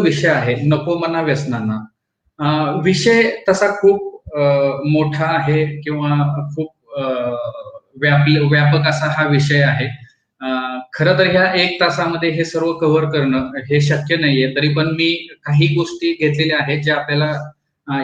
विषय आहे, नको म्हणा व्यसनांना. विषय तसा खूप मोठा आहे किंवा खूप व्यापक असा हा विषय आहे. खरं तर ह्या 1 तासामध्ये हे सर्व कव्हर करणं हे शक्य नाहीये. तरी पण मी काही गोष्टी घेतलेल्या आहेत ज्या आपल्याला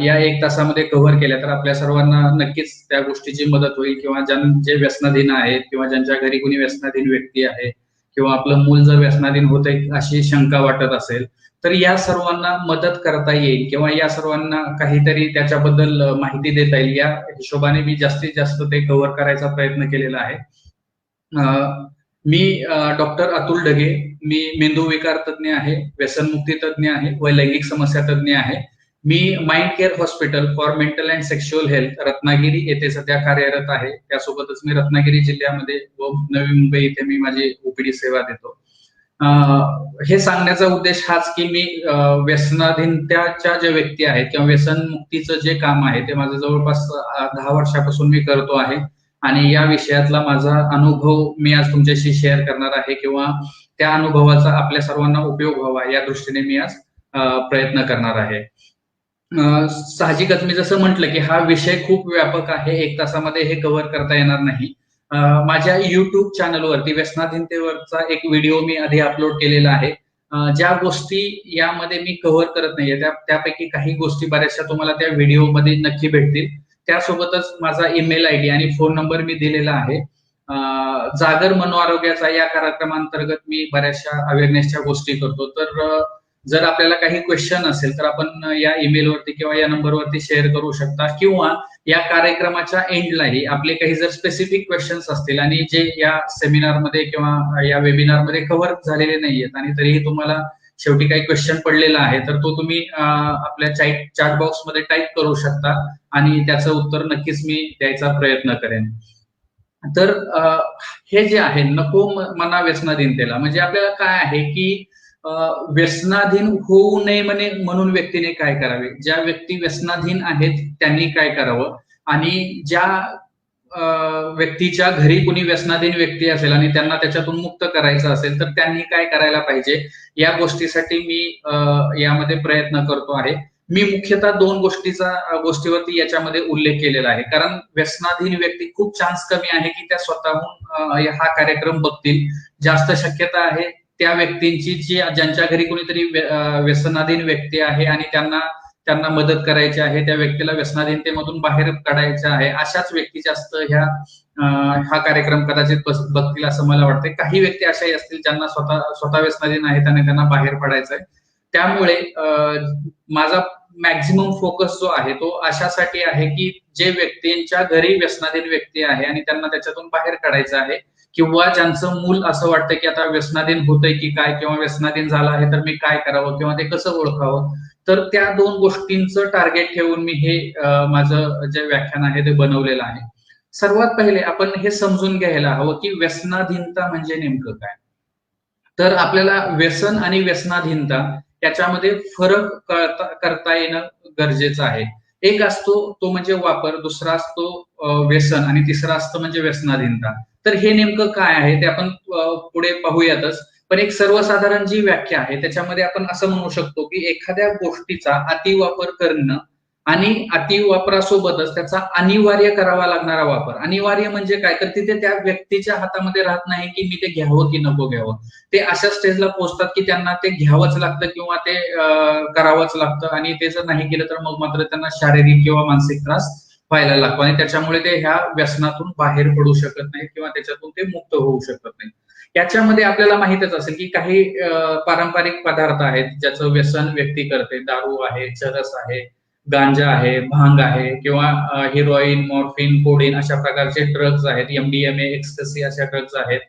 या 1 तासामध्ये कव्हर केल्या तर आपल्या सर्वांना नक्कीच त्या गोष्टीची मदत होईल किंवा जे व्यसनाधीन आहेत किंवा ज्यांच्या घरी कोणी व्यसनाधीन व्यक्ती आहे किंवा आपलं मूल जर व्यसनाधीन होतंय अशी शंका वाटत असेल तर या सर्वांना मदत करता येईल किंवा या सर्वांना काहीतरी त्याच्याबद्दल माहिती देता येईल या हिशोबाने मी जास्तीत जास्त ते कव्हर करायचा प्रयत्न केलेला आहे. मी डॉक्टर अतुल ढगे, मी मेंदूविकार तज्ञ आहे, व्यसनमुक्ती तज्ञ आहे व लैंगिक समस्या तज्ञ आहे. मी mind care hospital for mental and sexual health Ratnagiri येथे सध्या कार्यरत आहे. त्यासोबतच मी रत्नागिरी जिल्ह्यामध्ये व नवी मुंबई येथे मी माझी ओपीडी सेवा देतो. हे सांगण्याचा उद्देश हाच की मी व्यसनाधीनतेच्या ज्या व्यक्ती आहेत किंवा व्यसनमुक्तीचं जे काम आहे ते माझं जवळपास 10 वर्षापासून मी करतो आहे आणि या विषयातला माझा अनुभव मी आज तुमच्याशी शेअर करणार आहे किंवा त्या अनुभवाचा आपल्या सर्वांना उपयोग व्हावा या दृष्टीने मी आज प्रयत्न करणार आहे. साहजिकच मी जसं म्हटलं की हा विषय खूप व्यापक आहे, 1 तासामध्ये हे कव्हर करता येणार नाही. माझ्या युट्यूब चॅनलवरती व्यसनाधीनतेवरचा एक व्हिडिओ मी आधी अपलोड केलेला आहे. ज्या गोष्टी यामध्ये मी कव्हर करत नाहीये त्यापैकी काही गोष्टी बऱ्याचशा तुम्हाला त्या व्हिडिओमध्ये नक्की भेटतील. त्यासोबतच माझा ईमेल आयडी आणि फोन नंबर मी दिलेला आहे. जागर मनोआरोग्याचा या कार्यक्रमांतर्गत मी बऱ्याचशा अवेअरनेसच्या गोष्टी करतो. तर जर आपल्याला काही क्वेश्चन असेल तर आपण या ईमेलवरती किंवा या नंबरवरती शेअर करू शकता किंवा या कार्यक्रमाच्या एंडलाही आपले काही जर स्पेसिफिक क्वेश्चन्स असतील आणि जे या सेमिनारमध्ये किंवा या वेबिनारमध्ये कव्हर झालेले नाहीयेत आणि तरीही तुम्हाला शेवटी काही क्वेश्चन पडलेला आहे तर तो तुम्ही आपल्या चॅट बॉक्समध्ये टाईप करू शकता आणि त्याचं उत्तर नक्कीच मी द्यायचा प्रयत्न करेन. तर हे जे आहे नको म्हणा व्यसनाधीनतेला म्हणजे आपल्याला काय आहे की व्यसनाधीन होऊ नये म्हणून व्यक्तीने काय करावे, ज्या व्यक्ती व्यसनाधीन आहेत त्यांनी काय करावं आणि ज्या व्यक्तीच्या घरी कुणी व्यसनाधीन व्यक्ती असेल आणि त्यांना त्याच्यातून मुक्त करायचं असेल तर त्यांनी काय करायला पाहिजे या गोष्टीसाठी मी यामध्ये प्रयत्न करतो आहे. मी मुख्यतः 2 गोष्टीवरती याच्यामध्ये उल्लेख केलेला आहे कारण व्यसनाधीन व्यक्ती खूप चान्स कमी आहे की त्या स्वतःहून हा कार्यक्रम बघतील. जास्त शक्यता आहे त्या व्यक्तींची ज्यांच्या घरी कोणीतरी व्यसनाधीन व्यक्ती आहे आणि त्यांना मदत करायची आहे, त्या व्यक्तीला व्यसनाधीनतेमधून बाहेर काढायचं आहे, अशाच व्यक्ती जास्त हा कार्यक्रम कदाचित बघतील असं मला वाटतंय. काही व्यक्ती अशाही असतील ज्यांना स्वतः व्यसनाधीन आहेत आणि त्यांना बाहेर पडायचं आहे. त्यामुळे माझा मॅक्झिमम फोकस जो आहे तो अशासाठी आहे की जे व्यक्तींच्या घरी व्यसनाधीन व्यक्ती आहे आणि त्यांना त्याच्यातून बाहेर काढायचं आहे किंवा ज्यांचं मूल असं वाटतं की आता व्यसनाधीन होतंय की काय किंवा व्यसनाधीन झालं आहे तर मी काय करावं किंवा ते कसं ओळखावं, तर त्या 2 गोष्टींचं टार्गेट ठेवून मी हे माझं जे व्याख्यान आहे ते बनवलेलं आहे. सर्वात पहिले आपण हे समजून घ्यायला हवं की व्यसनाधीनता म्हणजे नेमकं काय. तर आपल्याला व्यसन आणि व्यसनाधीनता याच्यामध्ये फरक करता येणं गरजेचं आहे. एक असतो तो म्हणजे वापर, दुसरा असतो व्यसन आणि तिसरा असतं म्हणजे व्यसनाधीनता. तर हे नेमकं काय आहे ते आपण पुढे पाहूयातच. पण एक सर्वसाधारण जी व्याख्या आहे त्याच्यामध्ये आपण असं म्हणू शकतो की एखाद्या गोष्टीचा अतिवापर करणं आणि अतिवापरासोबतच त्याचा अनिवार्य करावा लागणारा वापर. अनिवार्य म्हणजे काय तर तिथे त्या व्यक्तीच्या हातामध्ये राहत नाही की मी ते घ्यावं की नको घ्यावं. ते अशा स्टेजला पोहोचतात की त्यांना ते घ्यावंच लागतं किंवा ते करावंच लागतं आणि ते जर नाही केलं तर मग मात्र त्यांना शारीरिक किंवा मानसिक त्रास व्हायला लागतो आणि त्याच्यामुळे ते ह्या व्यसनातून बाहेर पडू शकत नाही किंवा त्याच्यातून ते मुक्त होऊ शकत नाही. याच्यामध्ये आपल्याला माहितच असेल की काही पारंपरिक पदार्थ आहेत ज्याचं व्यसन व्यक्ती करते. दारू आहे, चरस आहे, गांजा आहे, भांग आहे किंवा हिरोईन, मॉर्फिन, कोडीन अशा प्रकारचे ड्रग्ज आहेत, एमडीएमए, एक्सटसी अशा ड्रग्ज आहेत.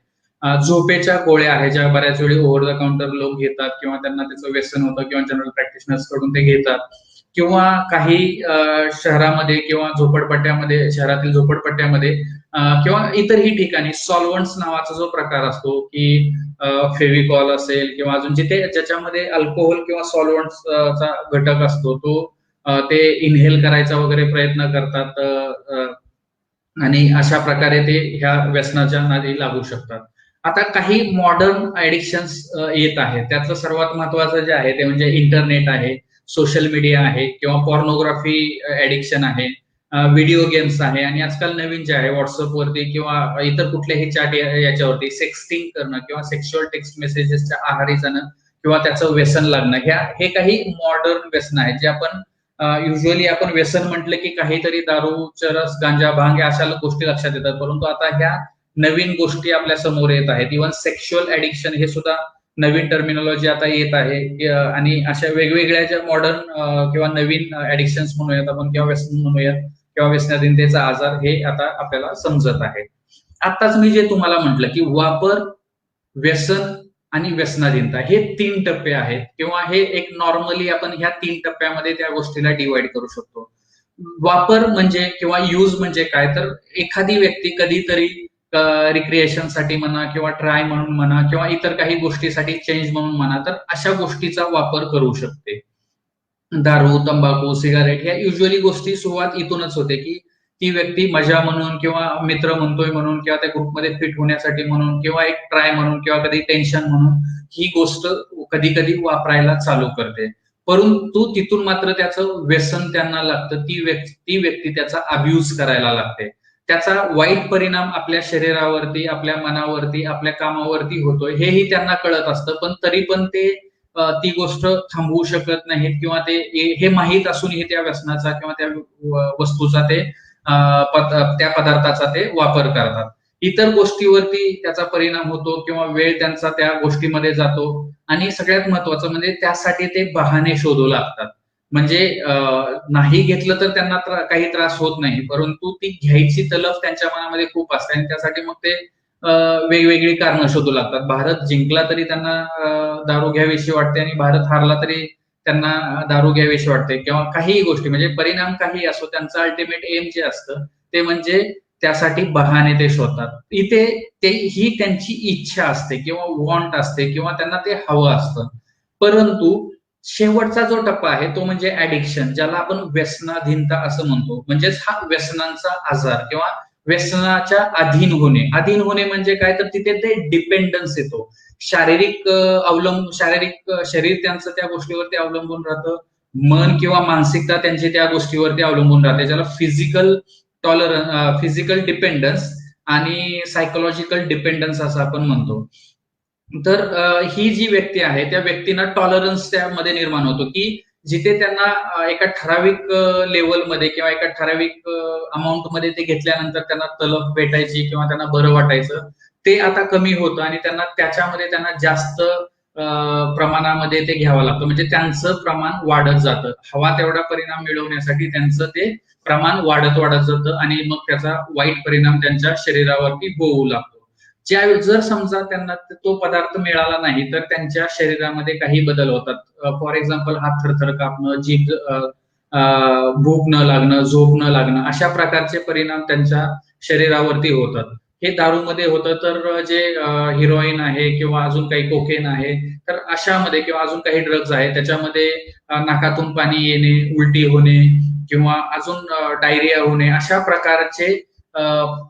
झोपेच्या गोळ्या आहेत ज्या बऱ्याच वेळी ओव्हर द काउंटर लोक घेतात किंवा त्यांना त्याचं व्यसन होतं किंवा जनरल प्रॅक्टिशनर्स कडून ते घेतात किंवा काही शहरामध्ये किंवा झोपडपट्ट्यामध्ये, शहरातील झोपडपट्ट्यामध्ये किंवा इतरही ठिकाणी सॉल्व्हंट्स नावाचा जो प्रकार असतो की फेविकॉल असेल किंवा अजून ज्याच्यामध्ये अल्कोहोल किंवा सॉल्व्हंट्सचा घटक असतो तो ते इनहेल करायचा वगैरे प्रयत्न करतात आणि अशा प्रकारे ते ह्या व्यसनाच्या नादी लागू शकतात. आता काही मॉडर्न ऍडिक्शन्स येत आहेत. त्यातलं सर्वात महत्वाचं जे आहे ते म्हणजे इंटरनेट आहे, सोशल मीडिया आहे किंवा पॉर्नोग्राफी ऍडिक्शन आहे, व्हिडिओ गेम्स आहे आणि आजकाल नवीन जे आहे व्हॉट्सअपवरती किंवा इतर कुठल्याही चॅट याच्यावरती सेक्स्टिंग करणं किंवा सेक्शुअल टेक्स्ट मेसेजेसच्या आहारी जाणं किंवा त्याचं व्यसन लागणं, हे काही मॉडर्न व्यसन आहेत जे आपण युजली आपण व्यसन म्हटलं की काहीतरी दारू, चरस, गांजा, भांग या अशा गोष्टी लक्षात येतात. परंतु आता ह्या नवीन गोष्टी आपल्या समोर येत आहेत. इव्हन सेक्शुअल ऍडिक्शन हे सुद्धा नवीन टर्मिनॉलॉजी आता येत आहे आणि अशा वेगवेगळ्या ज्या मॉडर्न किंवा नवीन ऍडिक्शन्स म्हणूयात आपण किंवा व्यसन म्हणूयात किंवा व्यसनाधीनतेचा आजार हे आता आपल्याला समजत आहे. आताच मी जे तुम्हाला म्हटलं की वापर, व्यसन आणि व्यसनाधीनता हे 3 टप्पे आहेत किंवा हे एक नॉर्मली आपण ह्या 3 टप्प्यामध्ये त्या गोष्टीला डिवाइड करू शकतो. वापर म्हणजे किंवा यूज म्हणजे काय, तर एखादी व्यक्ती कधीतरी रिक्रिएशनसाठी म्हणा किंवा ट्राय म्हणून म्हणा किंवा इतर काही गोष्टीसाठी चेंज म्हणून म्हणा, तर अशा गोष्टीचा वापर करू शकते. दारू, तंबाखू, सिगारेट ह्या युजली गोष्टी सुरुवात इथूनच होते की ती व्यक्ती मजा म्हणून किंवा मित्र म्हणतोय म्हणून किंवा त्या ग्रुपमध्ये फिट होण्यासाठी म्हणून किंवा एक ट्राय म्हणून किंवा कधी टेन्शन म्हणून ही गोष्ट कधी कधी वापरायला चालू करते. परंतु तिथून मात्र त्याचं व्यसन त्यांना लागतं, ती व्यक्ती त्याचा अब्यूज करायला लागते. त्याचा वाईट परिणाम आपल्या शरीरावरती, आपल्या मनावरती, आपल्या कामावरती होतोय हेही त्यांना कळत असतं, पण तरी पण ते ती गोष्ट थांबवू शकत नाहीत किंवा ते हे माहीत असूनही त्या व्यसनाचा किंवा त्या वस्तूचा ते त्या पदार्थाचा ते वापर करतात. इतर गोष्टीवरती त्याचा परिणाम होतो किंवा वेळ त्यांचा त्या गोष्टीमध्ये जातो आणि सगळ्यात महत्वाचं म्हणजे त्यासाठी ते बहाणे शोधू लागतात. म्हणजे नाही घेतलं तर त्यांना काही त्रास होत नाही, परंतु ती घ्यायची तलफ त्यांच्या मनामध्ये खूप असते आणि त्यासाठी मग ते वेगवेगळी कारणं शोधू लागतात. भारत जिंकला तरी त्यांना दारू घ्यावीशी वाटते आणि भारत हारला तरी त्यांना दारू घ्यावीशी वाटते किंवा काहीही गोष्टी म्हणजे परिणाम काही असो, त्यांचं अल्टिमेट एम जे असतं ते म्हणजे त्यासाठी बहाणे ते शोधतात. इथे ही त्यांची इच्छा असते किंवा वॉन्ट असते किंवा त्यांना ते हवं असतं. परंतु शेवटचा जो टप्पा आहे तो म्हणजे ऍडिक्शन, ज्याला आपण व्यसनाधीनता असं म्हणतो. म्हणजेच हा व्यसनांचा आजार किंवा व्यसनाच्या अधीन होणे. अधीन होणे म्हणजे काय, तर तिथे ते डिपेंडन्स येतो. शारीरिक शरीर त्यांचं त्या गोष्टीवरती अवलंबून राहतं, मन किंवा मानसिकता त्यांची त्या गोष्टीवरती अवलंबून राहते, ज्याला फिजिकल डिपेंडन्स आणि सायकोलॉजिकल डिपेंडन्स असं आपण म्हणतो. तर ही जी व्यक्ती आहे त्या व्यक्तींना टॉलरन्स त्यामध्ये निर्माण होतो की जिथे त्यांना एका ठराविक लेवलमध्ये किंवा एका ठराविक अमाऊंटमध्ये ते घेतल्यानंतर त्यांना तलफ भेटायची किंवा त्यांना बरं वाटायचं, ते आता कमी होतं आणि त्याच्यामध्ये त्यांना जास्त प्रमाणामध्ये ते घ्यावं लागतं. म्हणजे त्यांचं प्रमाण वाढत जातं. हवा तेवढा परिणाम मिळवण्यासाठी त्यांचं ते प्रमाण वाढत जातं आणि मग त्याचा वाईट परिणाम त्यांच्या शरीरावरती होऊ लागतो. जर समजा त्यांना तो पदार्थ मिळाला नाही तर त्यांच्या शरीरामध्ये काही बदल होतात. फॉर एक्झाम्पल हात थरथर कापणं, जीभ भूक न लागणं, झोप न लागणं, अशा प्रकारचे परिणाम त्यांच्या शरीरावरती होतात. हे दारूमध्ये होतं. तर जे हिरोईन आहे किंवा अजून काही कोकेन आहे, तर अशामध्ये किंवा अजून काही ड्रग्ज आहे त्याच्यामध्ये नाकातून पाणी येणे, उलटी होणे किंवा अजून डायरिया होणे, अशा प्रकारचे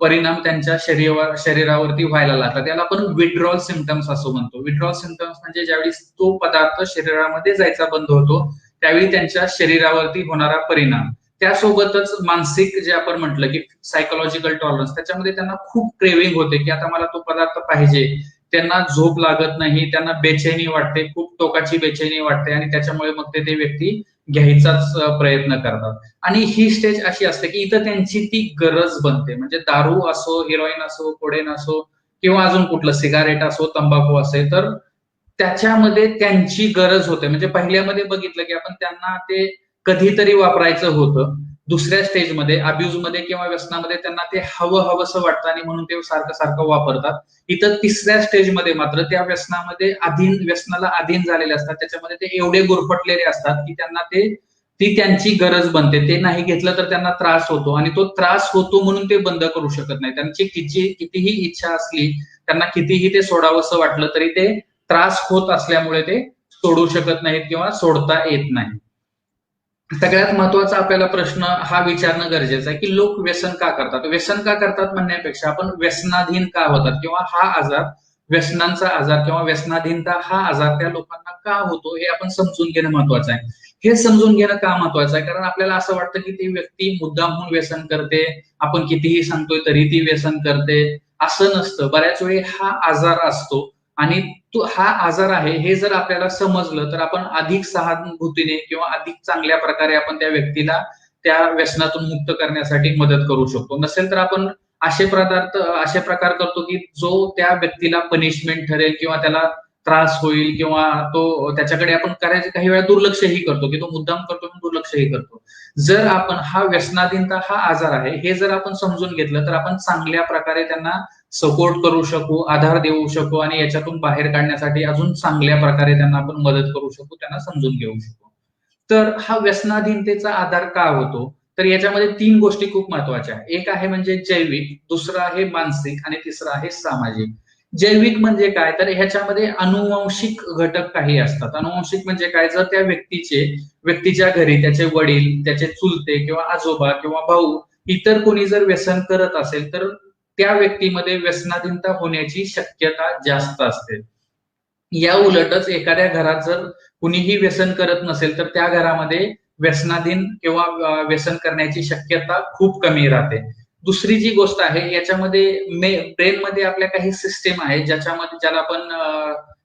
परिणाम त्यांच्या शरीरावरती व्हायला लागतात. त्याला आपण विड्रॉल सिम्पटम्स असं म्हणतो. विड्रॉल सिम्पटम्स म्हणजे ज्यावेळी तो पदार्थ शरीरामध्ये जायचा बंद होतो त्यावेळी त्यांच्या शरीरावरती होणारा परिणाम. त्यासोबतच मानसिक जे आपण म्हटलं की सायकोलॉजिकल टॉलरन्स, त्याच्यामध्ये त्यांना खूप क्रेविंग होते की आता मला तो पदार्थ पाहिजे. त्यांना झोप लागत नाही, त्यांना बेचैनी वाटते, खूप टोकाची बेचैनी वाटते आणि त्याच्यामुळे मग ते व्यक्ती घ्यायचाच प्रयत्न करतात. आणि ही स्टेज अशी असते की इथं त्यांची ती गरज बनते. म्हणजे दारू असो, हिरोईन असो, कोडेन असो किंवा अजून कुठलं सिगारेट असो, तंबाखू असेल, तर त्याच्यामध्ये त्यांची गरज होते. म्हणजे पहिल्यामध्ये बघितलं की आपण त्यांना ते कधीतरी वापरायचं होतं. दुसऱ्या स्टेजमध्ये अब्यूज मध्ये किंवा व्यसनामध्ये त्यांना ते हवंसं वाटतं आणि म्हणून ते सारखं सारखं वापरतात. इथं तिसऱ्या स्टेजमध्ये मात्र त्या व्यसनाला अधीन झालेले असतात. त्याच्यामध्ये ते एवढे गुरफटलेले असतात की त्यांना ती त्यांची गरज बनते. ते नाही घेतलं तर त्यांना त्रास होतो आणि तो त्रास होतो म्हणून ते बंद करू शकत नाही. त्यांची कितीही इच्छा असली, त्यांना कितीही ते सोडावंसं वाटलं तरी ते त्रास होत असल्यामुळे ते सोडू शकत नाहीत किंवा सोडता येत नाही. सगळ्यात महत्वाचा आपल्याला प्रश्न हा विचारणं गरजेचं आहे की लोक व्यसन का करतात. व्यसन का करतात म्हणण्यापेक्षा आपण व्यसनाधीन का होतात किंवा हा आजार व्यसनांचा आजार किंवा व्यसनाधीनता हा आजार त्या लोकांना का होतो हे आपण समजून घेणं महत्वाचं आहे. हे समजून घेणं का महत्वाचं आहे? कारण आपल्याला असं वाटतं की ती व्यक्ती मुद्दामहून व्यसन करते, आपण कितीही सांगतोय तरी ती व्यसन करते, असं नसतं. बऱ्याच वेळी हा आजार असतो आणि तो हा आजार आहे हे जर आपल्याला समजलं तर आपण अधिक सहानुभूतीने किंवा अधिक चांगल्या प्रकारे आपण त्या व्यक्तीला त्या व्यसनातून मुक्त करण्यासाठी मदत करू शकतो. नसेल तर आपण असे प्रकार करतो की जो त्या व्यक्तीला पनिशमेंट ठरेल किंवा त्याला त्रास होईल किंवा तो त्याच्याकडे आपण करायचे काही वेळा दुर्लक्षही करतो की तो मुद्दाम करतो म्हणून दुर्लक्षही करतो. जर आपण हा व्यसनाधीनता हा आजार आहे हे जर आपण समजून घेतलं तर आपण चांगल्या प्रकारे त्यांना सपोर्ट करू शकू, आधार देऊ शकू आणि याच्यातून बाहेर काढण्यासाठी अजून चांगल्या प्रकारे त्यांना आपण मदत करू शकू, त्यांना समजून घेऊ शकू. तर हा व्यसनाधीनतेचा आधार का होतो? तर याच्यामध्ये 3 गोष्टी खूप महत्वाच्या आहेत. एक आहे म्हणजे जैविक, दुसरं आहे मानसिक आणि तिसरं आहे सामाजिक. जैविक म्हणजे काय? तर ह्याच्यामध्ये अनुवांशिक घटक काही असतात. अनुवांशिक म्हणजे काय? जर त्या व्यक्तीच्या घरी त्याचे वडील, त्याचे चुलते किंवा आजोबा किंवा भाऊ इतर कोणी जर व्यसन करत असेल तर त्या व्यक्तीमध्ये व्यसनाधीनता होण्याची शक्यता जास्त असते. या उलटच एखाद्या घरात जर कुणीही व्यसन करत नसेल तर त्या घरामध्ये व्यसनाधीन किंवा व्यसन करण्याची शक्यता खूप कमी राहते. दुसरी जी गोष्ट आहे याच्यामध्ये ब्रेनमध्ये आपल्या काही सिस्टीम आहे ज्याला आपण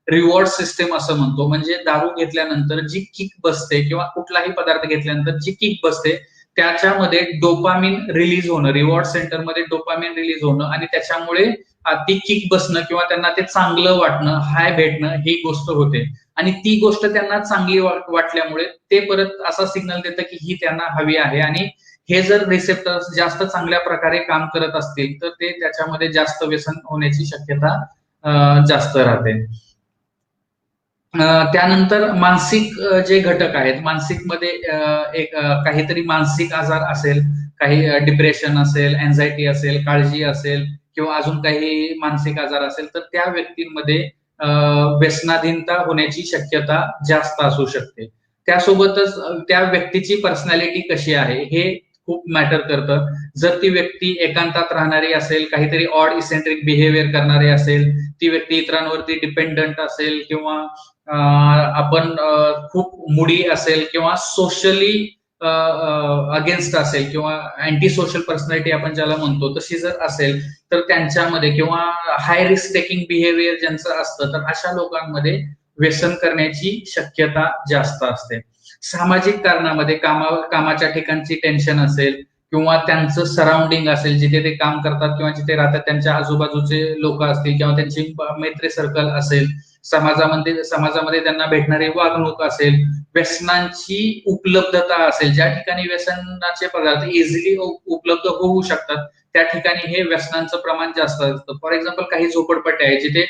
रिवॉर्ड सिस्टीम असं म्हणतो. म्हणजे दारू घेतल्यानंतर जी किक बसते किंवा कुठलाही पदार्थ घेतल्यानंतर जी किक बसते त्याच्यामध्ये डोपामिन रिलीज होणं, रिवॉर्ड सेंटरमध्ये डोपामिन रिलीज होणं आणि त्याच्यामुळे ती किक बसणं किंवा त्यांना ते चांगलं वाटणं, हाय भेटणं ही गोष्ट होते. आणि ती गोष्ट त्यांना चांगली वाटल्यामुळे ते परत असा सिग्नल देतं की ही त्यांना हवी आहे आणि हे जर रिसेप्टर्स जास्त चांगल्या प्रकारे काम करत असतील तर ते त्याच्यामध्ये जास्त व्यसन होण्याची शक्यता जास्त राहते. त्यानंतर मानसिक जे घटक आहेत, मानसिक मध्ये एक काहीतरी मानसिक आजार असेल, काही डिप्रेशन असेल, अँझायटी असेल, काळजी असेल किंवा अजून काही मानसिक आजार असेल तर त्या व्यक्तींमध्ये व्यसनाधीनता होण्याची शक्यता जास्त असू शकते. त्यासोबतच त्या व्यक्तीची पर्सनॅलिटी कशी आहे हे खूप मॅटर करतं. जर ती व्यक्ती एकांतात राहणारी असेल, काहीतरी ऑड इसेंट्रिक बिहेवियर करणारी असेल, ती व्यक्ती इतरांवरती डिपेंडंट असेल किंवा आपण खूप मुडी असेल किंवा सोशली अगेन्स्ट असेल किंवा अँटी सोशल पर्सनॅलिटी आपण ज्याला म्हणतो तशी जर असेल तर त्यांच्यामध्ये किंवा हाय रिस्क टेकिंग बिहेवियर ज्यांचं असतं तर अशा लोकांमध्ये व्यसन करण्याची शक्यता जास्त असते. सामाजिक कारणामध्ये कामाच्या ठिकाणची टेन्शन असेल किंवा त्यांचं सराउंडिंग असेल, जिथे ते काम करतात किंवा जिथे राहतात त्यांच्या आजूबाजूचे लोक असतील किंवा त्यांची मैत्री सर्कल असेल, समाजामध्ये त्यांना भेटणारी वागणूक असेल, व्यसनांची उपलब्धता असेल, ज्या ठिकाणी व्यसनाचे पदार्थ इझिली उपलब्ध होऊ शकतात त्या ठिकाणी हे व्यसनांचं प्रमाण जास्त असतं. फॉर एक्झाम्पल काही झोपडपट्ट्या आहे जिथे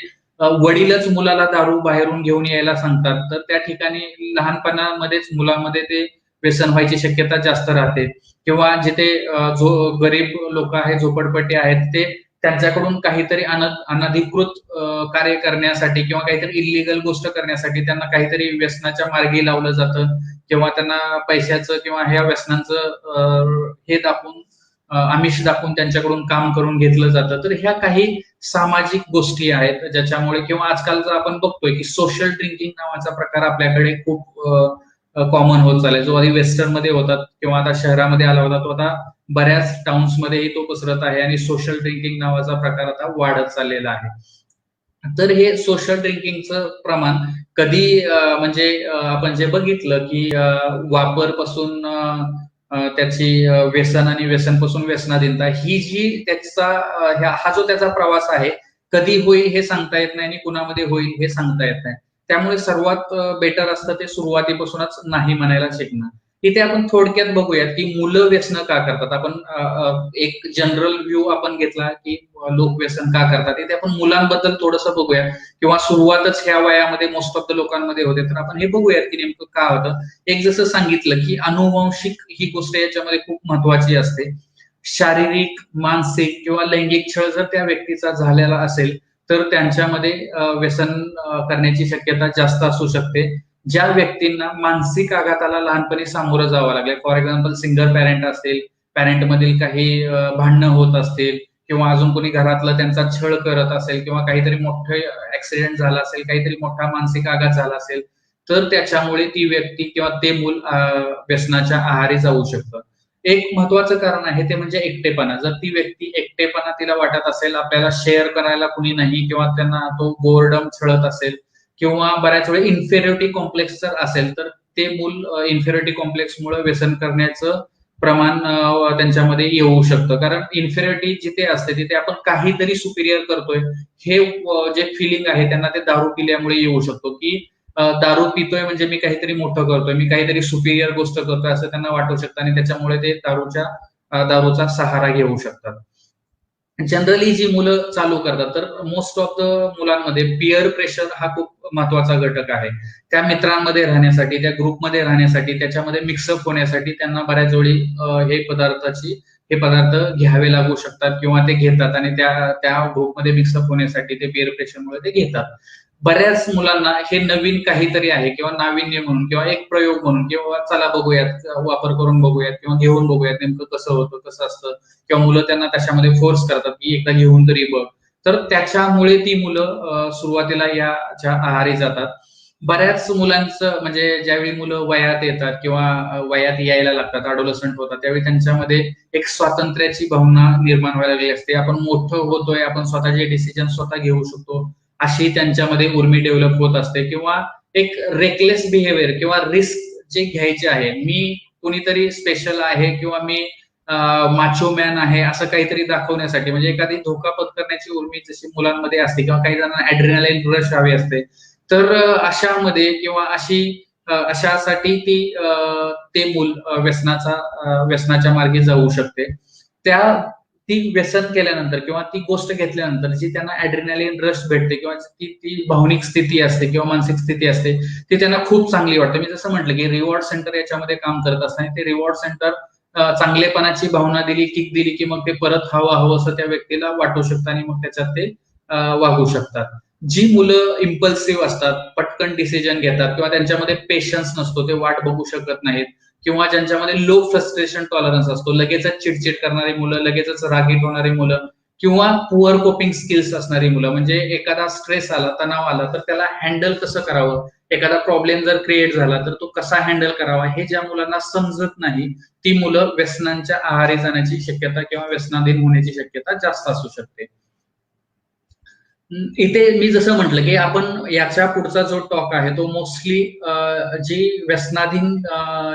वडीलच मुलाला दारू बाहेरून घेऊन यायला सांगतात तर त्या ठिकाणी लहानपणामध्येच मुलामध्ये ते व्यसन व्हायची शक्यता जास्त राहते. किंवा जिथे जो गरीब लोक आहेत, झोपडपट्टी आहेत, ते त्यांच्याकडून काहीतरी अनधिकृत कार्य करण्यासाठी किंवा काहीतरी इलिगल गोष्ट करण्यासाठी त्यांना काहीतरी व्यसनाच्या मार्गी लावलं जातं किंवा त्यांना पैशाचं किंवा ह्या व्यसनांचं हे दाखवून आमिष दाखवून त्यांच्याकडून काम करून घेतलं जातं. तर ह्या काही सामाजिक गोष्टी आहेत ज्याच्यामुळे किंवा आजकालचा आपण बघतोय की सोशल ड्रिंकिंग नावाचा प्रकार आपल्याकडे खूप कॉमन होत चाललाय. जो आधी वेस्टर्न मध्ये होता किंवा आता शहरामध्ये आला होता तो आता बऱ्याच टाउन्स मध्येही तो पसरत आहे आणि सोशल ड्रिंकिंग नावाचा प्रकार आता वाढत चाललेला आहे. तर हे सोशल ड्रिंकिंगचं प्रमाण कधी म्हणजे आपण जे बघितलं की वापर पासून त्याची व्यसन आणि व्यसनपासून व्यसनाधीनता ही जी त्याचा हा जो त्याचा प्रवास आहे कधी होईल हे सांगता येत नाही आणि कुणामध्ये होईल हे सांगता येत नाही. त्यामुळे सर्वात बेटर असतं ते सुरुवातीपासूनच नाही म्हणायला शिकणं. इथे आपण थोडक्यात बघूयात की मुलं व्यसन का करतात. आपण एक जनरल व्ह्यू आपण घेतला की लोक व्यसन का करतात. इथे आपण मुलांबद्दल थोडंसं बघूया किंवा सुरुवातच ह्या वयामध्ये मोस्ट ऑफ द लोकांमध्ये होते तर आपण हे बघूयात की नेमकं का होतं. एक जसं सांगितलं की अनुवंशिक ही गोष्ट याच्यामध्ये खूप महत्वाची असते. शारीरिक, मानसिक किंवा लैंगिक छळ जर त्या व्यक्तीचा झालेला असेल तर त्यांच्यामध्ये व्यसन करण्याची शक्यता जास्त असू शकते. ज्या व्यक्तींना मानसिक आघाताला लहानपणी सामोरं जावं लागलं, फॉर एक्झाम्पल सिंगल पॅरेंट असतील, पॅरेंट मधील काही भांडणं होत असतील किंवा अजून कोणी घरातलं त्यांचा छळ करत असेल किंवा काहीतरी मोठं ऍक्सिडेंट झाला असेल, काहीतरी मोठा मानसिक आघात झाला असेल, तर त्याच्यामुळे ती व्यक्ती किंवा ते मूल व्यसनाच्या आहारी जाऊ शकतं. एक महत्वाचं कारण आहे ते म्हणजे एकटेपणा. जर ती व्यक्ती एकटेपणा तिला वाटत असेल, आपल्याला शेअर करायला कुणी नाही किंवा त्यांना तो बोर्डम छळत असेल किंवा बऱ्याच वेळी इन्फेरियोरिटी कॉम्प्लेक्स जर असेल, तर ते मूल इन्फेरियोरिटी कॉम्प्लेक्समुळे व्यसन करण्याचं प्रमाण त्यांच्यामध्ये येऊ शकतं. कारण इन्फेरियोरिटी जिथे असते तिथे आपण काहीतरी सुपिरियर करतोय हे जे फिलिंग आहे त्यांना ते दारू पिल्यामुळे येऊ शकतो, की दारू पितोय म्हणजे मी काहीतरी मोठं करतोय, मी काहीतरी सुपिरियर गोष्ट करतोय असं त्यांना वाटू शकतं आणि त्याच्यामुळे ते दारूचा सहारा घेऊ शकतात. जनरली जी मुलं चालू करतात, तर मोस्ट ऑफ द मुलांमध्ये पिअर प्रेशर हा खूप महत्वाचा घटक आहे. त्या मित्रांमध्ये राहण्यासाठी, त्या ग्रुपमध्ये राहण्यासाठी, त्याच्यामध्ये मिक्सअप होण्यासाठी त्यांना बऱ्याच वेळी हे पदार्थ घ्यावे लागू शकतात किंवा ते घेतात आणि त्या त्या ग्रुपमध्ये मिक्सअप होण्यासाठी ते पिअर प्रेशरमुळे ते घेतात. बऱ्याच मुलांना हे नवीन काहीतरी आहे किंवा नाविन्य म्हणून किंवा एक प्रयोग म्हणून किंवा चला बघूयात, वापर करून बघूयात किंवा घेऊन बघूयात नेमकं कसं होतं, कसं असतं किंवा मुलं त्यांना त्याच्यामध्ये फोर्स करतात की एकदा घेऊन तरी बघ. तर त्याच्यामुळे ती मुलं सुरुवातीला याच्या आहारी जातात. बऱ्याच मुलांचं म्हणजे ज्यावेळी मुलं वयात येतात किंवा वयात यायला लागतात, अडोलसंट होतात, त्यावेळी त्यांच्यामध्ये एक स्वातंत्र्याची भावना निर्माण व्हायला लागली असते. आपण मोठं होतोय, आपण स्वतःचे डिसिजन स्वतः घेऊ शकतो, अशी त्यांच्यामध्ये उर्मी डेव्हलप होत असते किंवा एक रेकलेस बिहेवियर किंवा रिस्क जे घ्यायचे आहे, मी कुणीतरी स्पेशल आहे किंवा मी माचो मॅन आहे असं काहीतरी दाखवण्यासाठी, म्हणजे एखादी धोका पत्करण्याची उर्मी जशी मुलांमध्ये असते किंवा काही जणांना ऍड्रिनालाईन रश हवी असते, तर अशामध्ये किंवा अशासाठी ते मूल व्यसनाच्या मार्गे जाऊ शकते. त्या ती व्यसन केल्यानंतर किंवा ती गोष्ट घेतल्यानंतर जी त्यांना ऍड्रिनालिन रश भेटते किंवा ती भावनिक स्थिती असते किंवा मानसिक स्थिती असते, ती त्यांना खूप चांगली वाटते. मी जसं म्हटलं की रिवॉर्ड सेंटर याच्यामध्ये काम करत असताना ते रिवॉर्ड सेंटर चांगलेपणाची भावना दिली, किक दिली की मग ते परत हवं असं त्या व्यक्तीला वाटू शकतं आणि मग त्याच्यात ते वागू शकतात. जी मुलं इम्पल्सिव्ह असतात, पटकन डिसिजन घेतात किंवा त्यांच्यामध्ये पेशन्स नसतो, ते वाट बघू शकत नाहीत किंवा ज्यांच्यामध्ये लो फ्रस्ट्रेशन टॉलरन्स असतो, लगेचच चिडचिड करणारी मुलं, लगेचच रागीट होणारी मुलं किंवा पुअर कोपिंग स्किल्स असणारी मुलं, म्हणजे एखादा स्ट्रेस आला, तणाव आला तर त्याला हँडल कसं करावं, एखादा प्रॉब्लेम जर क्रिएट झाला तर तो कसा हँडल करावा हे ज्या मुलांना समजत नाही, ती मुलं व्यसनांच्या आहारी जाण्याची शक्यता किंवा व्यसनाधीन होण्याची शक्यता जास्त असू शकते. इथे मी जसं म्हटलं की आपण याच्या पुढचा जो टॉक आहे तो मोस्टली जी व्यसनाधीन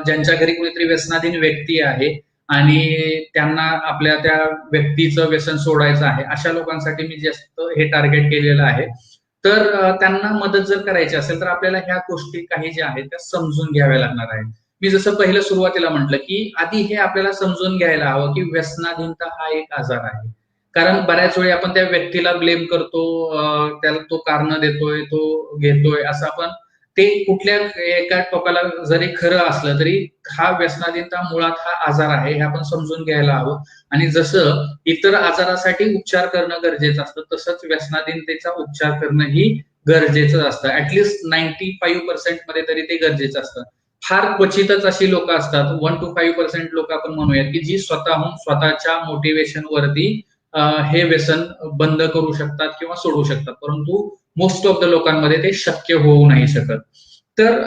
ज्यांच्या घरी कुणीतरी व्यसनाधीन व्यक्ती आहे आणि त्यांना आपल्या त्या व्यक्तीचं व्यसन सोडायचं आहे, अशा लोकांसाठी मी जास्त हे टार्गेट केलेलं आहे. तर त्यांना मदत जर करायची असेल तर आपल्याला ह्या गोष्टी काही ज्या आहेत त्या समजून घ्याव्या लागणार आहेत. मी जसं पहिलं सुरुवातीला म्हटलं की आधी हे आपल्याला समजून घ्यायला हवं की व्यसनाधीनता हा एक आजार आहे. कारण बऱ्याच वेळी आपण त्या व्यक्तीला ब्लेम करतो, त्याला तो कारण देतोय, तो घेतोय, असं आपण ते कुठल्या एका टोकाला जरी खरं असलं तरी हा व्यसनाधीनता मुळात हा आजार आहे हे आपण समजून घ्यायला हवं. आणि जसं इतर आजारासाठी उपचार करणं गरजेचं असतं, तसंच व्यसनाधीनतेचा उपचार करणं ही गरजेचं असतं. ऍटलिस्ट 95% मध्ये तरी ते गरजेचं असतं. फार क्वचितच अशी लोक असतात, 1 to 5% लोक आपण म्हणूयात, की जी स्वतःहून स्वतःच्या मोटिवेशन वरती हे व्यसन बंद करू शकतात किंवा सोडू शकतात, परंतु मोस्ट ऑफ द लोकांमध्ये ते शक्य होऊ नाही शकत. तर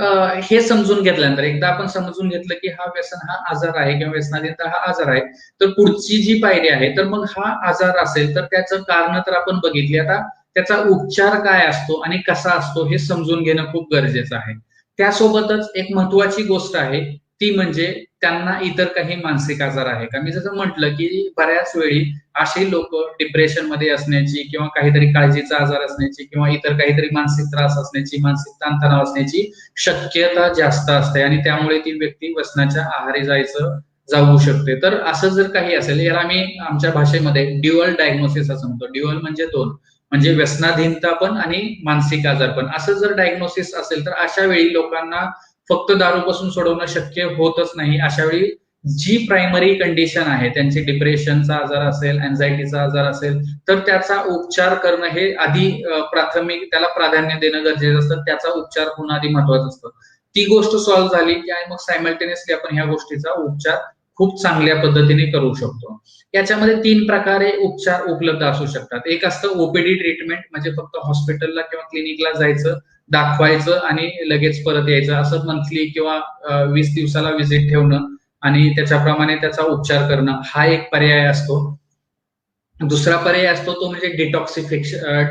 हे समजून घेतल्यानंतर, एकदा आपण समजून घेतलं की हा व्यसन हा आजार आहे किंवा व्यसनाधीनता हा आजार आहे, तर पुढची जी पायरी आहे, तर मग हा आजार असेल तर त्याचं कारण तर आपण बघितली. आता त्याचा उपचार काय असतो आणि कसा असतो हे समजून घेणं खूप गरजेचं आहे. त्यासोबतच एक महत्वाची गोष्ट आहे ती म्हणजे त्यांना इतर काही मानसिक आजार आहे का. मी जसं म्हटलं की बऱ्याच वेळी अशी लोक डिप्रेशन मध्ये असण्याची किंवा काहीतरी काळजीचा आजार असण्याची किंवा इतर काहीतरी मानसिक त्रास असण्याची, मानसिक ताणतणाव असण्याची शक्यता जास्त असते आणि त्यामुळे ती व्यक्ती व्यसनाच्या आहारी जाऊ शकते. तर असं जर काही असेल, याला आम्ही आमच्या भाषेमध्ये ड्युअल डायग्नोसिस असं म्हणतो. ड्युअल म्हणजे दोन, म्हणजे व्यसनाधीनता पण आणि मानसिक आजार पण, असं जर डायग्नोसिस असेल तर अशा वेळी लोकांना फक्त दारूपासून सोडवणं शक्य होतच नाही. अशा वेळी जी प्रायमरी कंडिशन आहे, त्यांची डिप्रेशनचा आजार असेल, अँझायटीचा आजार असेल, तर त्याचा उपचार करणं हे आधी प्राथमिक त्याला प्राधान्य देणं गरजेचं असतं. त्याचा उपचार होणं आधी महत्वाचं असतं. ती गोष्ट सॉल्व्ह झाली की मग सायमल्टेनियसली आपण ह्या गोष्टीचा उपचार खूप चांगल्या पद्धतीने करू शकतो. याच्यामध्ये 3 प्रकारे उपचार उपलब्ध असू शकतात. एक असतं ओपीडी ट्रीटमेंट, म्हणजे फक्त हॉस्पिटलला किंवा क्लिनिकला जायचं, दाखवायचं आणि लगेच परत यायचं, असं मंथली किंवा 20 दिवसाला व्हिजिट ठेवणं आणि त्याच्याप्रमाणे त्याचा उपचार करणं, हा एक पर्याय असतो. दुसरा पर्याय असतो तो म्हणजे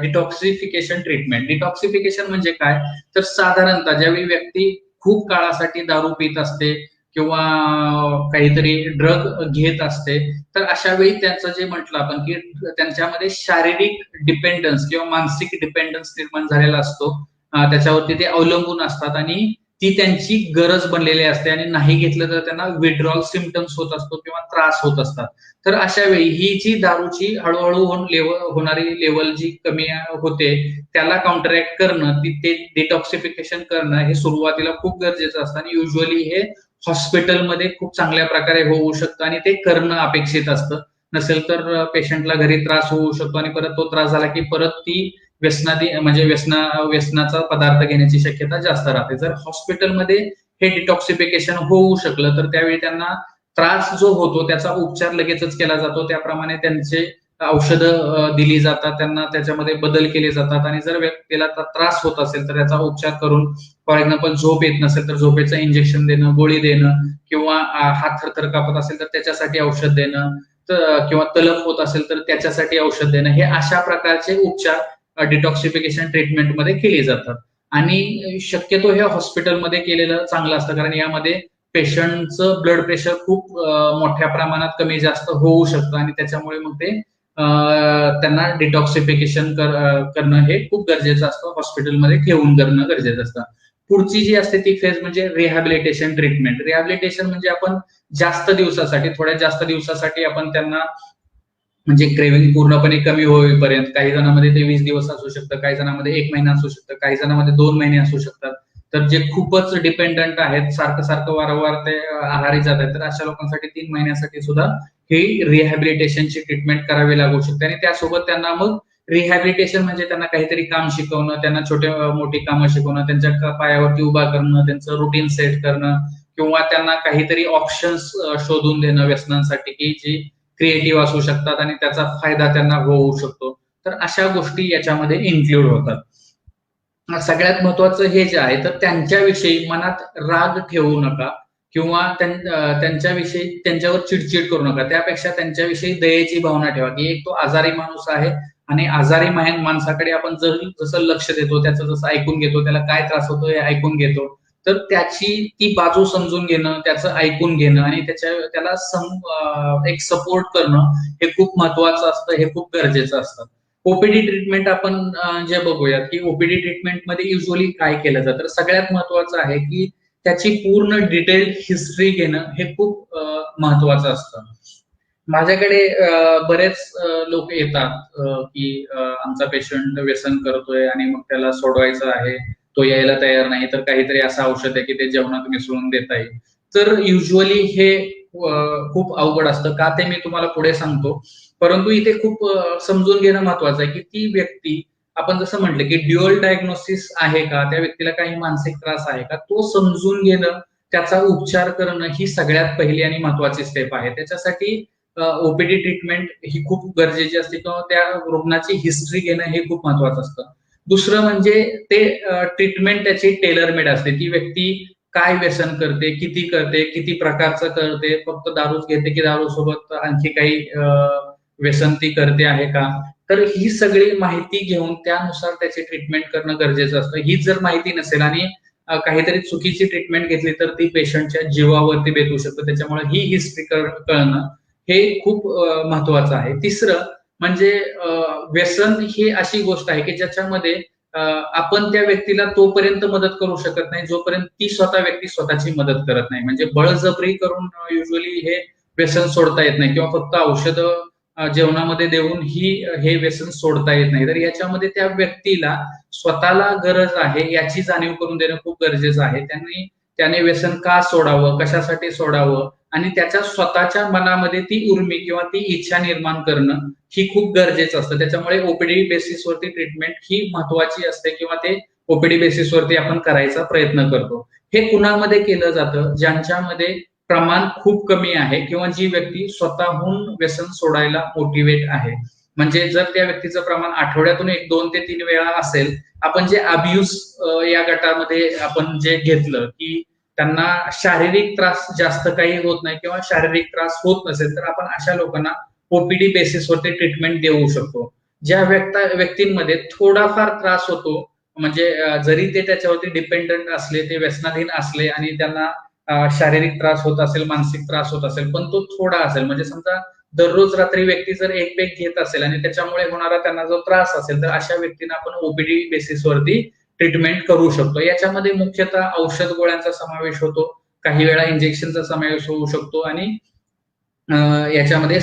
डिटॉक्सिफिकेशन ट्रीटमेंट. डिटॉक्सिफिकेशन म्हणजे काय, तर साधारणतः ज्यावेळी व्यक्ती खूप काळासाठी दारू पित असते किंवा काहीतरी ड्रग घेत असते, तर अशा वेळी त्यांचं जे म्हटलं आपण की त्यांच्यामध्ये शारीरिक डिपेंडन्स किंवा मानसिक डिपेंडन्स निर्माण झालेला असतो, त्याच्यावरती ते अवलंबून असतात आणि ती त्यांची गरज बनलेली असते आणि नाही घेतलं तर त्यांना विड्रॉल सिम्पटम्स होत असतो किंवा त्रास होत असतात. तर अशा वेळी ही जी दारूची हळूहळू होणारी लेवल जी कमी होते, त्याला काउंटरॅक्ट करणं, ते डिटॉक्सिफिकेशन करणं हे सुरुवातीला खूप गरजेचं असतं आणि युजली हे हॉस्पिटलमध्ये खूप चांगल्या प्रकारे होऊ शकतं आणि ते करणं अपेक्षित असतं. नसेल तर पेशंटला घरी त्रास होऊ शकतो आणि परत तो त्रास झाला की परत ती म्हणजे व्यसनाचा पदार्थ घेण्याची शक्यता जास्त राहते. जर हॉस्पिटलमध्ये हे डिटॉक्सिफिकेशन होऊ शकलं तर त्यावेळी त्यांना त्रास जो होतो त्याचा उपचार लगेचच केला जातो. त्याप्रमाणे त्यांचे औषधं दिली जातात, त्यांना त्याच्यामध्ये बदल केले जातात आणि जर व्यक्तीला त्रास होत असेल तर त्याचा उपचार करून, फॉर एक्झाम्पल झोप येत नसेल तर झोपेचं इंजेक्शन देणं, गोळी देणं किंवा हात थरथर कापत असेल तर त्याच्यासाठी औषध देणं, किंवा तलफ होत असेल तर त्याच्यासाठी औषध देणं, हे अशा प्रकारचे उपचार डिटॉक्सिफिकेशन ट्रीटमेंटमध्ये केले जातात. आणि शक्यतो हे हॉस्पिटलमध्ये केलेलं चांगलं असतं, कारण यामध्ये पेशंटचं ब्लड प्रेशर खूप मोठ्या प्रमाणात कमी जास्त होऊ शकतं आणि त्याच्यामुळे मग ते त्यांना डिटॉक्सिफिकेशन करणं हे खूप गरजेचं असतं, हॉस्पिटलमध्ये ठेवून करणं गरजेचं असतं. पुढची जी असते ती फेज म्हणजे रिहॅबिलिटेशन ट्रीटमेंट. रिहॅबिलिटेशन म्हणजे आपण जास्त दिवसासाठी, थोड्या जास्त दिवसासाठी आपण त्यांना, म्हणजे क्रेविंग पूर्णपणे कमी होईपर्यंत, काही जणांमध्ये ते 20 दिवस असू शकतं, काही जणांमध्ये 1 महिना असू शकतं, काही जणांमध्ये 2 महिने असू शकतात. तर जे खूपच डिपेंडंट आहेत, सारखं सारखं वारंवार ते आहारी जात आहेत, तर अशा लोकांसाठी 3 महिन्यासाठी सुद्धा ही रिहॅबिलिटेशनची ट्रीटमेंट करावी लागू शकते. आणि त्यासोबत त्यांना मग रिहॅबिलिटेशन म्हणजे त्यांना काहीतरी काम शिकवणं, त्यांना छोटे मोठी कामं शिकवणं, त्यांच्या पायावरती उभा करणं, त्यांचं रुटीन सेट करणं किंवा त्यांना काहीतरी ऑप्शन्स शोधून देणं व्यसनांसाठी, की जी क्रिएटिव्ह असू शकतात आणि त्याचा फायदा त्यांना होऊ शकतो. तर अशा गोष्टी याच्यामध्ये इन्क्लूड होतात. सगळ्यात महत्वाचं हे जे आहे, तर त्यांच्याविषयी मनात राग ठेवू नका किंवा त्यांच्याविषयी त्यांच्यावर चिडचिड करू नका. त्यापेक्षा त्यांच्याविषयी दयेची भावना ठेवा, की एक तो आजारी माणूस आहे आणि आजारी माणसाकडे आपण जसं लक्ष देतो, त्याचं जसं ऐकून घेतो, त्याला काय त्रास होतो हे ऐकून घेतो, तर त्याची ती बाजू समजून घेणं, त्याचं ऐकून घेणं आणि त्याला एक सपोर्ट करणं हे खूप महत्वाचं असतं, हे खूप गरजेचं असतं. ओपीडी ट्रीटमेंट आपण जे बघूयात, की ओपीडी ट्रीटमेंटमध्ये युजली काय केलं जातं, तर सगळ्यात महत्वाचं आहे की त्याची पूर्ण डिटेल हिस्ट्री घेणं हे खूप महत्वाचं असतं. माझ्याकडे बरेच लोक येतात, की आमचा पेशंट व्यसन करतोय आणि मग त्याला सोडवायचं आहे, तो यायला तयार नाही, तर काहीतरी असं औषध आहे की ते जेवणात मिसळून देता येईल. तर युजली हे खूप अवघड असतं. का ते मी तुम्हाला पुढे सांगतो. परंतु इथे खूप समजून घेणं महत्वाचं आहे, की ती व्यक्ती, आपण जसं म्हटलं की ड्युअल डायग्नोसिस आहे का, त्या व्यक्तीला काही मानसिक त्रास आहे का, तो समजून घेणं, त्याचा उपचार करणं ही सगळ्यात पहिली आणि महत्वाची स्टेप आहे. त्याच्यासाठी ओपीडी ट्रीटमेंट ही खूप गरजेची असते किंवा त्या रुग्णाची हिस्ट्री घेणं हे खूप महत्वाचं असतं. दुसरं म्हणजे ते ट्रीटमेंट त्याची टेलर मेड असते. ती व्यक्ती काय व्यसन करते, किती करते, किती प्रकारचं करते, फक्त दारूच घेते की दारू सोबत आणखी काही व्यसन ती करते आहे का, तर ही सगळी माहिती घेऊन त्यानुसार त्याची ट्रीटमेंट करणं गरजेचं असतं. हीच जर माहिती नसेल आणि काहीतरी चुकीची ट्रीटमेंट घेतली तर ती पेशंटच्या जीवावरती बेतू शकतं. त्याच्यामुळे ही हिस्ट्री कळणं हे खूप महत्वाचं आहे. तिसरं म्हणजे व्यसन ही अशी गोष्ट आहे की ज्याच्यामध्ये आपण त्या व्यक्तीला तोपर्यंत मदत करू शकत नाही जोपर्यंत ती व्यक्ती स्वतःची मदत करत नाही. म्हणजे बळजबरी करून युजली हे व्यसन सोडता येत नाही किंवा फक्त औषधं जेवणामध्ये देऊन हे व्यसन सोडता येत नाही. तर याच्यामध्ये त्या व्यक्तीला स्वतःला गरज आहे याची जाणीव करून देणं खूप गरजेचं आहे. त्याने व्यसन का सोडावं, कशासाठी सोडावं आणि त्याच्या स्वतःच्या मनामध्ये ती उर्मी किंवा ती इच्छा निर्माण करणं ही खूप गरजेचं असतं. त्याच्यामुळे ओपीडी बेसिसवरती ट्रीटमेंट ही महत्वाची असते किंवा ते ओपीडी बेसिसवरती आपण करायचा प्रयत्न करतो. हे कुणामध्ये केलं जातं, ज्यांच्यामध्ये प्रमाण खूप कमी आहे किंवा जी व्यक्ती स्वतःहून व्यसन सोडायला मोटिवेट आहे. म्हणजे जर त्या व्यक्तीचं प्रमाण आठवड्यातून 2 ते 3 वेळा असेल, आपण जे अब्यूज या गटामध्ये आपण जे घेतलं की त्यांना शारीरिक त्रास जास्त काही होत नाही किंवा शारीरिक त्रास होत नसेल, तर आपण अशा लोकांना ओपीडी बेसिसवरती ट्रीटमेंट देऊ शकतो. ज्या व्यक्तींमध्ये थोडाफार त्रास होतो, म्हणजे जरी ते त्याच्यावरती डिपेंडंट असले, ते व्यसनाधीन असले आणि त्यांना शारीरिक त्रास होत असेल, मानसिक त्रास होत असेल, पण तो थोडा असेल, म्हणजे समजा दररोज रात्री व्यक्ती जर एक पेग घेत असेल आणि त्याच्यामुळे होणारा त्यांना जो त्रास असेल, तर अशा व्यक्तींना आपण ओपीडी बेसिसवरती ट्रीटमेंट करू शकतो. याच्यामध्ये मुख्यतः औषध गोळ्यांचा समावेश होतो, काही वेळा इंजेक्शनचा समावेश होऊ शकतो आणि याच्यामध्ये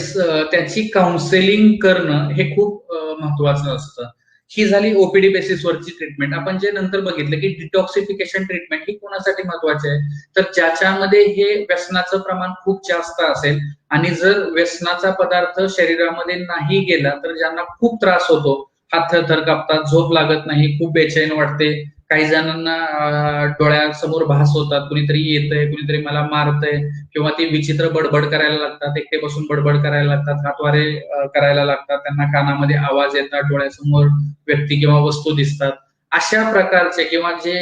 त्याची काउन्सिलिंग करणं हे खूप महत्वाचं असतं. ही झाली ओपीडी बेसिसवरची ट्रीटमेंट. आपण जे नंतर बघितलं की डिटॉक्सिफिकेशन ट्रीटमेंट ही कोणासाठी महत्वाची आहे, तर ज्याच्यामध्ये हे व्यसनाचं प्रमाण खूप जास्त असेल आणि जर व्यसनाचा पदार्थ शरीरामध्ये नाही गेला, तर ज्यांना खूप त्रास होतो, हात थरथर कापतात, झोप लागत नाही, खूप बेचैन वाटते, काही जणांना डोळ्यासमोर भास होतात, कुणीतरी येतंय, कुणीतरी मला मारतंय किंवा ते विचित्र बडबड करायला लागतात, एकटे बसून बडबड करायला लागतात, हातवारे करायला लागतात, त्यांना कानामध्ये आवाज येतात, डोळ्यासमोर व्यक्ती किंवा वस्तू दिसतात. अशा प्रकारचे किंवा जे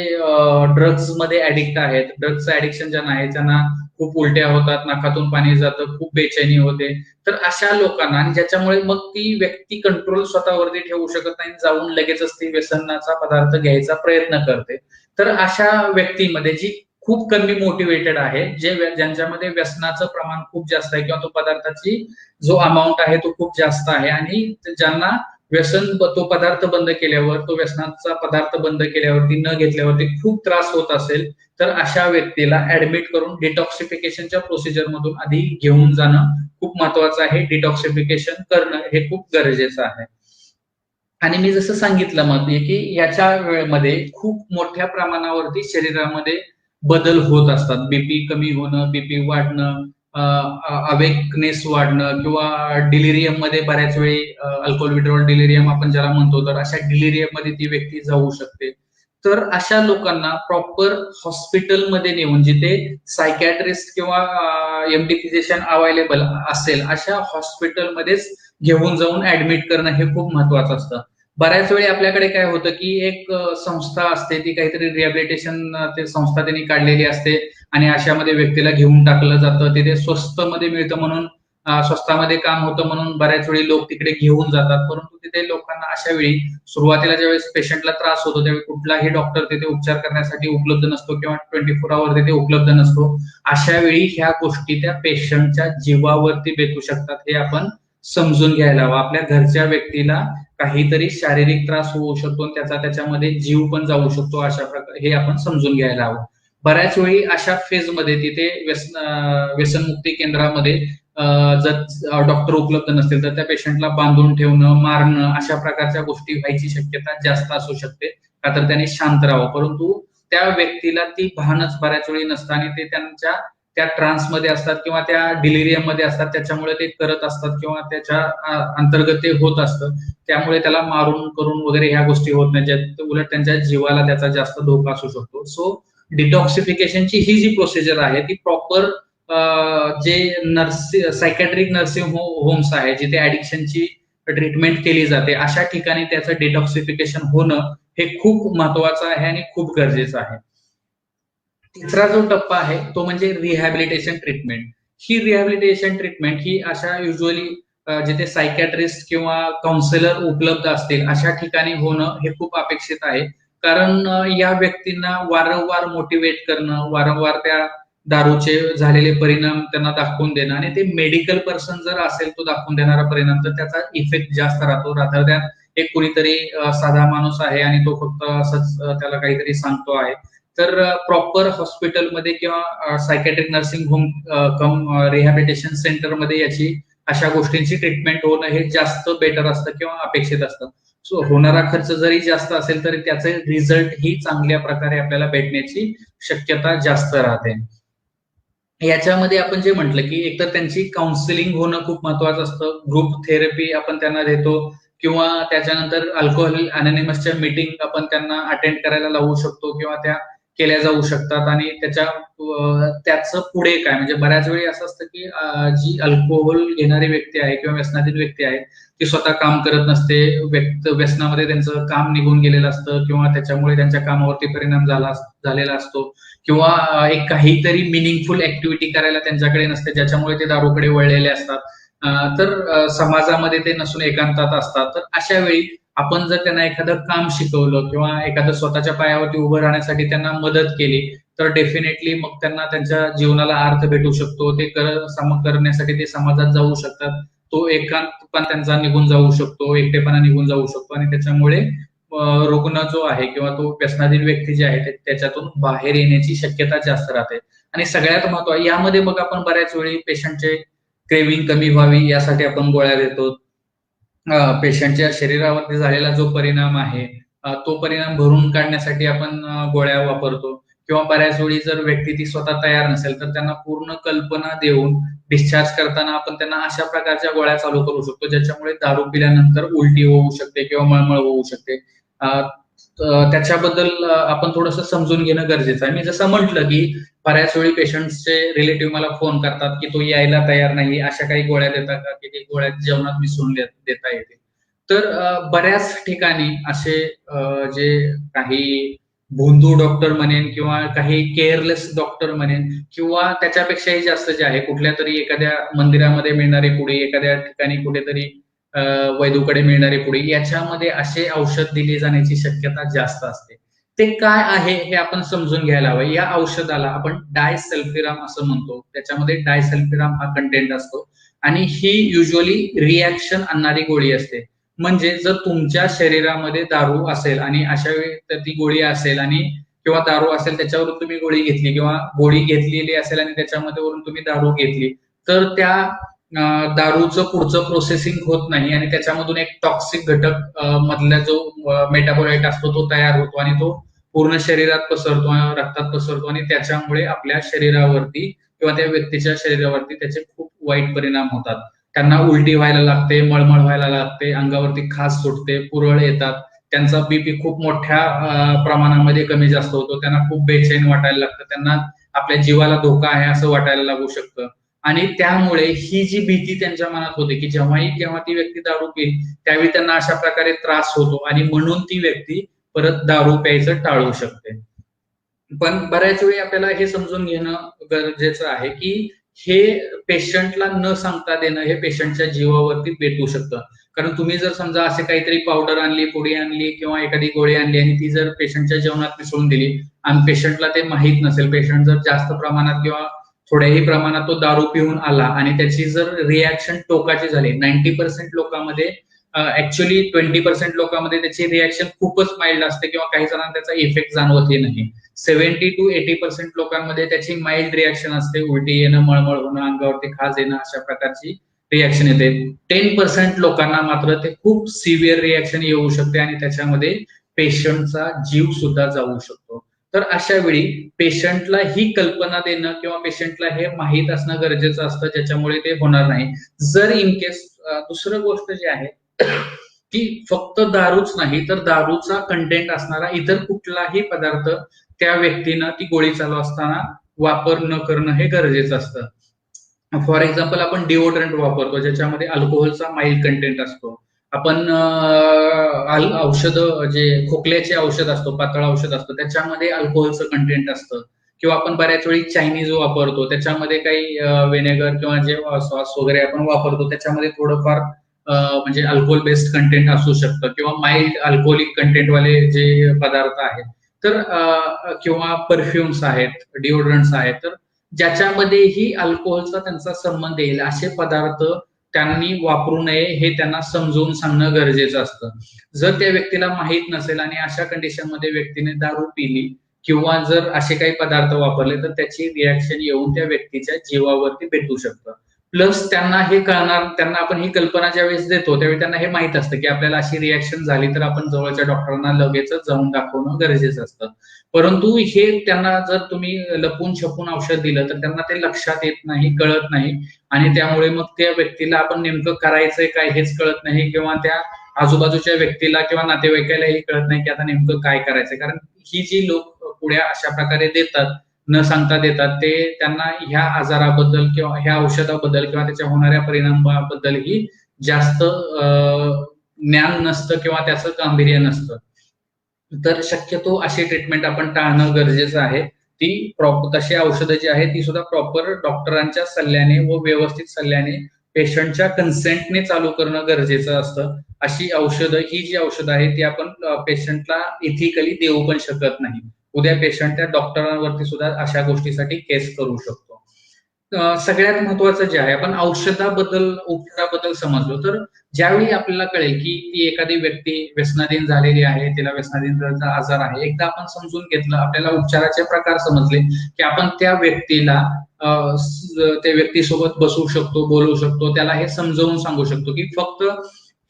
ड्रग्ज मध्ये ऍडिक्ट आहेत, ड्रग्जचं ऍडिक्शन ज्यांना आहे, त्यांना खूप उलट्या होतात, नाकातून पाणी जातं, खूप बेचैनी होते, तर अशा लोकांना, आणि ज्याच्यामुळे मग ती व्यक्ती कंट्रोल स्वतःवरती ठेवू शकत नाही, जाऊन लगेचच ती व्यसनाचा पदार्थ घ्यायचा प्रयत्न करते. तर अशा व्यक्तीमध्ये जी खूप कमी मोटिवेटेड आहे, ज्यांच्यामध्ये व्यसनाचं प्रमाण खूप जास्त आहे किंवा तो पदार्थाची जो अमाऊंट आहे तो खूप जास्त आहे, आणि ज्यांना व्यसन तो पदार्थ बंद केल्यावर, तो व्यसनाचा पदार्थ बंद केल्यावरती, न घेतल्यावरती खूप त्रास होत असेल, तर अशा व्यक्तीला ऍडमिट करून डिटॉक्सिफिकेशनच्या प्रोसिजर मधून आधी घेऊन जाणं खूप महत्वाचं आहे. डिटॉक्सिफिकेशन करणं हे खूप गरजेचं आहे. आणि मी जसं सांगितलं मध्ये की याच्या वेळेमध्ये खूप मोठ्या प्रमाणावरती शरीरामध्ये बदल होत असतात. बीपी कमी होणं, बीपी वाढणं, अवेकनेस वाढणं किंवा डिलिरियम मध्ये बऱ्याच वेळी अल्कोहोल विड्रॉल डिलिरियम आपण ज्याला म्हणतो, तर अशा डिलिरियम मध्ये ती व्यक्ती जाऊ शकते. तर अशा लोकांना प्रॉपर हॉस्पिटलमध्ये नेऊन, जिथे सायकॅट्रिस्ट किंवा एमडी फिजिशियन अवेलेबल असेल, अशा हॉस्पिटलमध्येच घेऊन जाऊन ऍडमिट करणं हे खूप महत्वाचं असतं. बऱ्याच वेळी आपल्याकडे काय होतं की एक संस्था असते, ती काहीतरी रिहॅबिलिटेशन ते संस्था त्यांनी काढलेली असते आणि अशामध्ये व्यक्तीला घेऊन टाकलं जातं. तिथे स्वस्त मध्ये मिळतं म्हणून, स्वस्तामध्ये काम होतं म्हणून बऱ्याच वेळी लोक तिकडे घेऊन जातात. परंतु तिथे लोकांना अशा वेळी, सुरुवातीला ज्यावेळेस पेशंटला त्रास होतो, त्यावेळी कुठलाही डॉक्टर तिथे उपचार करण्यासाठी उपलब्ध नसतो किंवा 24 आवर तिथे उपलब्ध नसतो. अशा वेळी ह्या गोष्टी त्या पेशंटच्या जीवावरती बेतू शकतात, हे आपण समजून घ्यायला हवं. आपल्या घरच्या व्यक्तीला काहीतरी शारीरिक त्रास होऊ शकतो आणि त्याच्यामध्ये जीव पण जाऊ शकतो, अशा प्रकारे हे आपण समजून घ्यायला हवं. बऱ्याच वेळी अशा फेजमध्ये तिथे व्यसनमुक्ती केंद्रामध्ये जर डॉक्टर उपलब्ध नसतील, तर त्या पेशंटला बांधून ठेवणं, मारणं, अशा प्रकारच्या गोष्टी व्हायची शक्यता जास्त असू शकते, का तर त्याने शांत राहावं. परंतु त्या व्यक्तीला ती भानच बऱ्याच वेळी नसतं आणि ते त्यांच्या त्या ट्रान्समध्ये असतात किंवा त्या डिलिरियम मध्ये असतात, त्याच्यामुळे ते करत असतात किंवा त्याच्या अंतर्गत ते होत असतं. त्यामुळे त्याला मारून करून वगैरे ह्या गोष्टी होत नाही, उलट त्यांच्या जीवाला त्याचा जास्त धोका असू शकतो. सो डिटॉक्सिफिकेशनची ही जी प्रोसिजर आहे, ती प्रॉपर जे सायकॅट्रिक नर्सिंग होम्स आहे, जिथे ऍडिक्शनची ट्रीटमेंट केली जाते, अशा ठिकाणी त्याचं डिटॉक्सिफिकेशन होणं हे खूप महत्वाचं आहे आणि खूप गरजेचं आहे. तिसरा जो टप्पा आहे तो म्हणजे रिहॅबिलिटेशन ट्रीटमेंट. ही रिहॅबिलिटेशन ट्रीटमेंट ही अशा युजली जिथे सायकॅट्रिस्ट किंवा काउन्सिलर उपलब्ध असतील, अशा ठिकाणी होणं हे खूप अपेक्षित आहे. कारण या व्यक्तींना वारंवार मोटिवेट करणं, वारंवार त्या दारूचे झालेले परिणाम त्यांना दाखवून देणं, आणि ते मेडिकल पर्सन जर असेल तो दाखवून देणारा परिणाम, तर त्याचा इफेक्ट जास्त राहतो. रादर दॅन एक कुणीतरी साधा माणूस आहे आणि तो फक्त असंच त्याला काहीतरी सांगतो आहे. तर प्रॉपर हॉस्पिटलमध्ये किंवा सायकॅट्रिक नर्सिंग होम कम रिहॅबिलिटेशन सेंटरमध्ये याची अशा गोष्टींची ट्रीटमेंट होणं हे जास्त बेटर असतं किंवा अपेक्षित असतं. सो होणारा खर्च जरी जास्त असेल तरी त्याचे रिझल्ट ही चांगल्या प्रकारे आपल्याला भेटण्याची शक्यता जास्त राहते. याच्यामध्ये आपण जे म्हटलं की एकतर त्यांची काउन्सिलिंग होणं खूप महत्वाचं असतं, ग्रुप थेरपी आपण त्यांना देतो किंवा त्याच्यानंतर अल्कोहोल अनोनिमसच्या मीटिंग आपण त्यांना अटेंड करायला लावू शकतो किंवा त्या केल्या जाऊ शकतात आणि त्याचं पुढे काय म्हणजे बऱ्याच वेळी असं असतं की जी अल्कोहोल घेणारी व्यक्ती आहे किंवा व्यसनाधीन व्यक्ती आहे ती स्वतः काम करत नसते, व्यसनामध्ये त्यांचं काम निघून गेलेलं असतं किंवा त्याच्यामुळे त्यांच्या कामावरती परिणाम झालेला असतो किंवा एक काहीतरी मिनिंगफुल ऍक्टिव्हिटी करायला त्यांच्याकडे नसते ज्याच्यामुळे ते दारूकडे वळलेले असतात. तर समाजामध्ये ते नसून एकांतात असतात. तर अशा वेळी आपण जर त्यांना एखादं काम शिकवलं किंवा एखादं स्वतःच्या पायावरती उभं राहण्यासाठी त्यांना मदत केली तर डेफिनेटली मग त्यांना त्यांच्या जीवनाला अर्थ भेटू शकतो. ते करण्यासाठी ते समाजात जाऊ शकतात. तो एकांत पण त्यांचा निघून जाऊ शकतो, एकटेपणा निघून जाऊ शकतो आणि त्याच्यामुळे रुग्ण जो आहे किंवा तो व्यसनाधीन व्यक्ती जे आहे त्याच्यातून बाहेर येण्याची शक्यता जास्त राहते. आणि सगळ्यात महत्त्वाचं यामध्ये बघ आपण बऱ्याच वेळी पेशंटचे क्रेविंग कमी व्हावी यासाठी आपण गोळ्या देतो. पेशंटच्या शरीरावरती झालेला जो परिणाम आहे तो परिणाम भरून काढण्यासाठी आपण गोळ्या वापरतो किंवा बऱ्याच वेळी जर व्यक्ती ती स्वतः तयार नसेल तर त्यांना पूर्ण कल्पना देऊन डिस्चार्ज करताना आपण त्यांना अशा प्रकारच्या गोळ्या चालू करू शकतो ज्याच्यामुळे दारू पिल्यानंतर उलटी होऊ शकते किंवा मळमळ होऊ शकते. त्याच्याबद्दल आपण थोडंसं समजून घेणं गरजेचं आहे. मी जसं म्हटलं की बऱ्याच वेळी पेशंटचे रिलेटिव्ह मला फोन करतात की तो यायला तयार नाही, अशा काही गोळ्या देतात का की गोळ्या जेवणात मिसळून देता येते. तर बऱ्याच ठिकाणी असे जे काही भोंदू डॉक्टर म्हणेन किंवा काही केअरलेस डॉक्टर म्हणेन किंवा त्याच्यापेक्षाही जास्त जे आहे कुठल्या तरी एखाद्या मंदिरामध्ये मिळणारी पुडी, एखाद्या ठिकाणी कुठेतरी वैदूकडे मिळणारी पुडी याच्यामध्ये असे औषध दिले जाण्याची शक्यता जास्त असते. ते काय आहे हे आपण समजून घ्यायला हवं. या औषधाला आपण डायसल्फिराम असं म्हणतो. त्याच्यामध्ये डायसल्फिराम हा कंटेंट असतो आणि ही युजली रिॲक्शन आणणारी गोळी असते. म्हणजे जर तुमच्या शरीरामध्ये दारू असेल आणि अशा वेळी तर ती गोळी असेल आणि किंवा दारू असेल त्याच्यावरून तुम्ही गोळी घेतली किंवा गोळी घेतलेली असेल आणि त्याच्यामध्ये वरून तुम्ही दारू घेतली तर त्या दारूचं पुढचं प्रोसेसिंग होत नाही आणि त्याच्यामधून एक टॉक्सिक घटक मधला जो मेटाबोलाइट असतो तो तयार होतो आणि तो पूर्ण शरीरात पसरतो, रक्तात पसरतो आणि त्याच्यामुळे आपल्या शरीरावरती किंवा त्या व्यक्तीच्या शरीरावरती त्याचे खूप वाईट परिणाम होतात. त्यांना उलटी व्हायला लागते, मळमळ व्हायला लागते, अंगावरती खाज सुटते, पुरळ येतात, त्यांचा बीपी खूप मोठ्या प्रमाणामध्ये कमी जास्त होतो, त्यांना खूप बेचैन वाटायला लागतं, त्यांना आपल्या जीवाला धोका आहे असं वाटायला लागू शकतं. आणि त्यामुळे ही जी भीती त्यांच्या मनात होते की जेव्हा ती व्यक्ती दारू पिईल त्यावेळी त्यांना अशा प्रकारे त्रास होतो आणि म्हणून ती व्यक्ती परत दारू प्यायचं टाळू शकते. पण बऱ्याच वेळी आपल्याला हे समजून घेणं गरजेचं आहे की हे पेशंटला न सांगता देणं हे पेशंटच्या जीवावरती बेतू शकतं. कारण तुम्ही जर समजा असे काहीतरी पावडर आणली, पुडी आणली किंवा एखादी गोळी आणली आणि ती जर पेशंटच्या जेवणात मिसळून दिली आणि पेशंटला ते माहीत नसेल, पेशंट जर जास्त प्रमाणात किंवा थोड्याही प्रमाणात तो दारू पिऊन आला आणि त्याची जर रिॲक्शन टोकाची झाली, 90% लोकांमध्ये ऍक्च्युअली 20% लोकांमध्ये त्याची रिॲक्शन खूपच माइल्ड असते किंवा काही जणांना त्याचा इफेक्ट जाणवतही नाही. 70 to 80% लोकांमध्ये त्याची माइल्ड रिॲक्शन असते, उलटी येणं, मळमळ होणं, अंगावरती खाज येणं अशा प्रकारची रिॲक्शन येते. 10% लोकांना मात्र ते खूप सिव्हिअर रिॲक्शन येऊ शकते आणि त्याच्यामध्ये पेशंटचा जीव सुद्धा जाऊ शकतो. तर अशा वेळी पेशंटला ही कल्पना देणं किंवा पेशंटला हे माहीत असणं गरजेचं असतं ज्याच्यामुळे ते होणार नाही. जर इन केस दुसरं गोष्ट जी आहे की फक्त दारूच नाही तर दारूचा कंटेंट असणारा इतर कुठलाही पदार्थ त्या व्यक्तीनं ती गोळी चालू असताना वापर न करणं हे गरजेचं असतं. फॉर एक्झाम्पल आपण डिओड्रंट वापरतो ज्याच्यामध्ये अल्कोहोलचा माइल्ड कंटेंट असतो. आपण औषध जे खोकल्याचे औषध असतो, पातळ औषध असतं त्याच्यामध्ये अल्कोहोलचं कंटेंट असतं किंवा आपण बऱ्याच वेळी चायनीज वापरतो त्याच्यामध्ये काही व्हिनेगर किंवा जे सॉस वगैरे आपण वापरतो त्याच्यामध्ये थोडंफार म्हणजे अल्कोहोल बेस्ड कंटेंट असू शकतं किंवा माइल्ड अल्कोहोलिक कंटेंट वाले जे पदार्थ आहेत तर किंवा परफ्युम्स आहेत, डिओड्रंट्स आहेत तर ज्याच्यामध्येही अल्कोहोलचा त्यांचा संबंध येईल असे पदार्थ त्यांनी वापरू नये हे त्यांना समजून सांगणं गरजेचं असतं. जर त्या व्यक्तीला माहीत नसेल आणि अशा कंडिशनमध्ये व्यक्तीने दारू पिली किंवा जर असे काही पदार्थ वापरले तर त्याची रिॲक्शन येऊन त्या व्यक्तीच्या जीवावरती भेटू शकतं. प्लस त्यांना हे कळणार, त्यांना आपण ही कल्पना ज्यावेळेस देतो त्यावेळी त्यांना हे माहित असतं की आपल्याला अशी रिॲक्शन झाली तर आपण जवळच्या डॉक्टरांना लगेचच जाऊन दाखवणं गरजेचं असतं. परंतु हे त्यांना जर तुम्ही लपून छपून औषध दिलं तर त्यांना ते लक्षात येत नाही, कळत नाही आणि त्यामुळे मग त्या व्यक्तीला आपण नेमकं करायचंय काय हेच कळत नाही किंवा त्या आजूबाजूच्या व्यक्तीला किंवा नातेवाईकालाही कळत नाही की आता नेमकं काय करायचंय. कारण ही जी पुढ्या अशा प्रकारे देतात, न सांगता देतात, ते त्यांना ह्या आजाराबद्दल किंवा ह्या औषधाबद्दल किंवा त्याच्या होणाऱ्या परिणामाबद्दल ही जास्त ज्ञान नसतं किंवा त्याचं गांभीर्य नसतं. तर शक्यतो अशी ट्रीटमेंट आपण टाळणं गरजेचं आहे. ती तशी औषधं जी आहेत ती सुद्धा प्रॉपर डॉक्टरांच्या सल्ल्याने व व्यवस्थित सल्ल्याने पेशंटच्या कन्सेंटने चालू करणं गरजेचं असतं. अशी औषधं, ही जी औषधं आहे ती आपण पेशंटला इथिकली देऊ पण शकत नाही. उद्या पेशंट त्या डॉक्टरांवरती सुद्धा अशा गोष्टीसाठी केस करू शकतो. सगळ्यात महत्वाचं जे आहे, आपण औषधाबद्दल उपचाराबद्दल समजलो, तर ज्यावेळी आपल्याला कळेल की ती एखादी व्यक्ती व्यसनाधीन झालेली आहे, तिला व्यसनाधीनचा आजार आहे, एकदा आपण समजून घेतलं, आपल्याला उपचाराचे प्रकार समजले की आपण त्या व्यक्तीला त्या व्यक्तीसोबत बसू शकतो, बोलू शकतो, त्याला हे समजावून सांगू शकतो की फक्त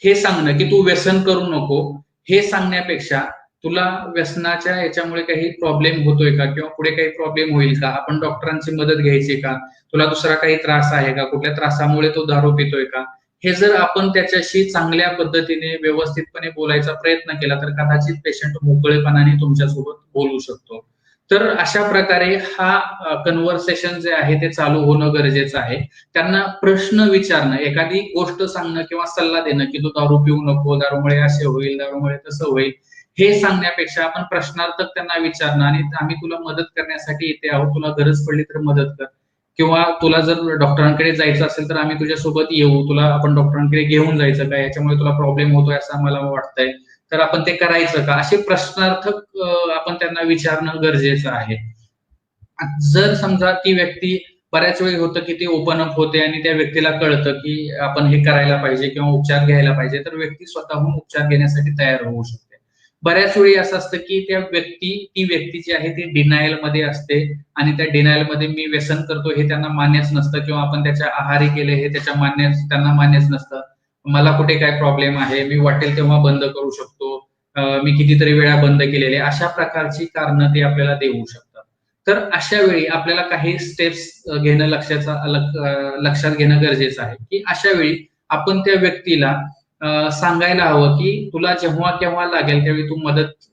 हे सांगणं की तू व्यसन करू नको, हे सांगण्यापेक्षा तुला व्यसनाच्या याच्यामुळे काही प्रॉब्लेम होतोय का किंवा पुढे काही प्रॉब्लेम होईल का, आपण डॉक्टरांची मदत घ्यायची का, तुला दुसरा काही त्रास आहे का, कुठल्या त्रासामुळे तो दारू पितोय का, हे जर आपण त्याच्याशी चांगल्या पद्धतीने व्यवस्थितपणे बोलायचा प्रयत्न केला तर कदाचित पेशंट मोकळेपणाने तुमच्यासोबत बोलू शकतो. तर अशा प्रकारे हा कन्व्हर्सेशन जे आहे ते चालू होणं गरजेचं आहे. त्यांना प्रश्न विचारणं, एखादी गोष्ट सांगणं किंवा सल्ला देणं की तू दारू पिऊ नको, दारूमुळे असे होईल, दारूमुळे तसं होईल, हे सांगण्यापेक्षा आपण प्रश्नार्थक त्यांना विचारणं आणि आम्ही तुला मदत करण्यासाठी इथे आहोत, तुला गरज पडली तर मदत कर, किंवा तुला जर डॉक्टरांकडे जायचं असेल तर आम्ही तुझ्या सोबत येऊ, तुला आपण डॉक्टरांकडे घेऊन जायचं का, याच्यामुळे तुला प्रॉब्लेम होतोय असं आम्हाला वाटतंय, तर आपण ते करायचं का, असे प्रश्नार्थक आपण त्यांना विचारणं गरजेचं आहे. जर समजा ती व्यक्ती, बऱ्याच वेळी होतं की ती ओपन अप होते आणि त्या व्यक्तीला कळतं की आपण हे करायला पाहिजे किंवा उपचार घ्यायला पाहिजे, तर व्यक्ती स्वतःहून उपचार घेण्यासाठी तयार होऊ शकते. बऱ्याच वेळी असं असतं की ती व्यक्ती जी आहे ती डिनायल मध्ये असते आणि त्या डिनायल मध्ये मी व्यसन करतो हे त्यांना मान्यच नसतं, किंवा आपण त्याच्या आहारी केले हे त्यांना मान्यच नसतं. मला कुठे काय प्रॉब्लेम आहे, मी वाटेल तेव्हा बंद करू शकतो, मी कितीतरी वेळा बंद केलेले, अशा प्रकारची कारणं ते आपल्याला देऊ शकतात. तर अशा वेळी आपल्याला काही स्टेप्स घेणं लक्षात घेणं गरजेचं आहे की अशा वेळी आपण त्या व्यक्तीला सांगायला हवं की तुला जेव्हा केव्हा लागेल त्यावेळी तू मदत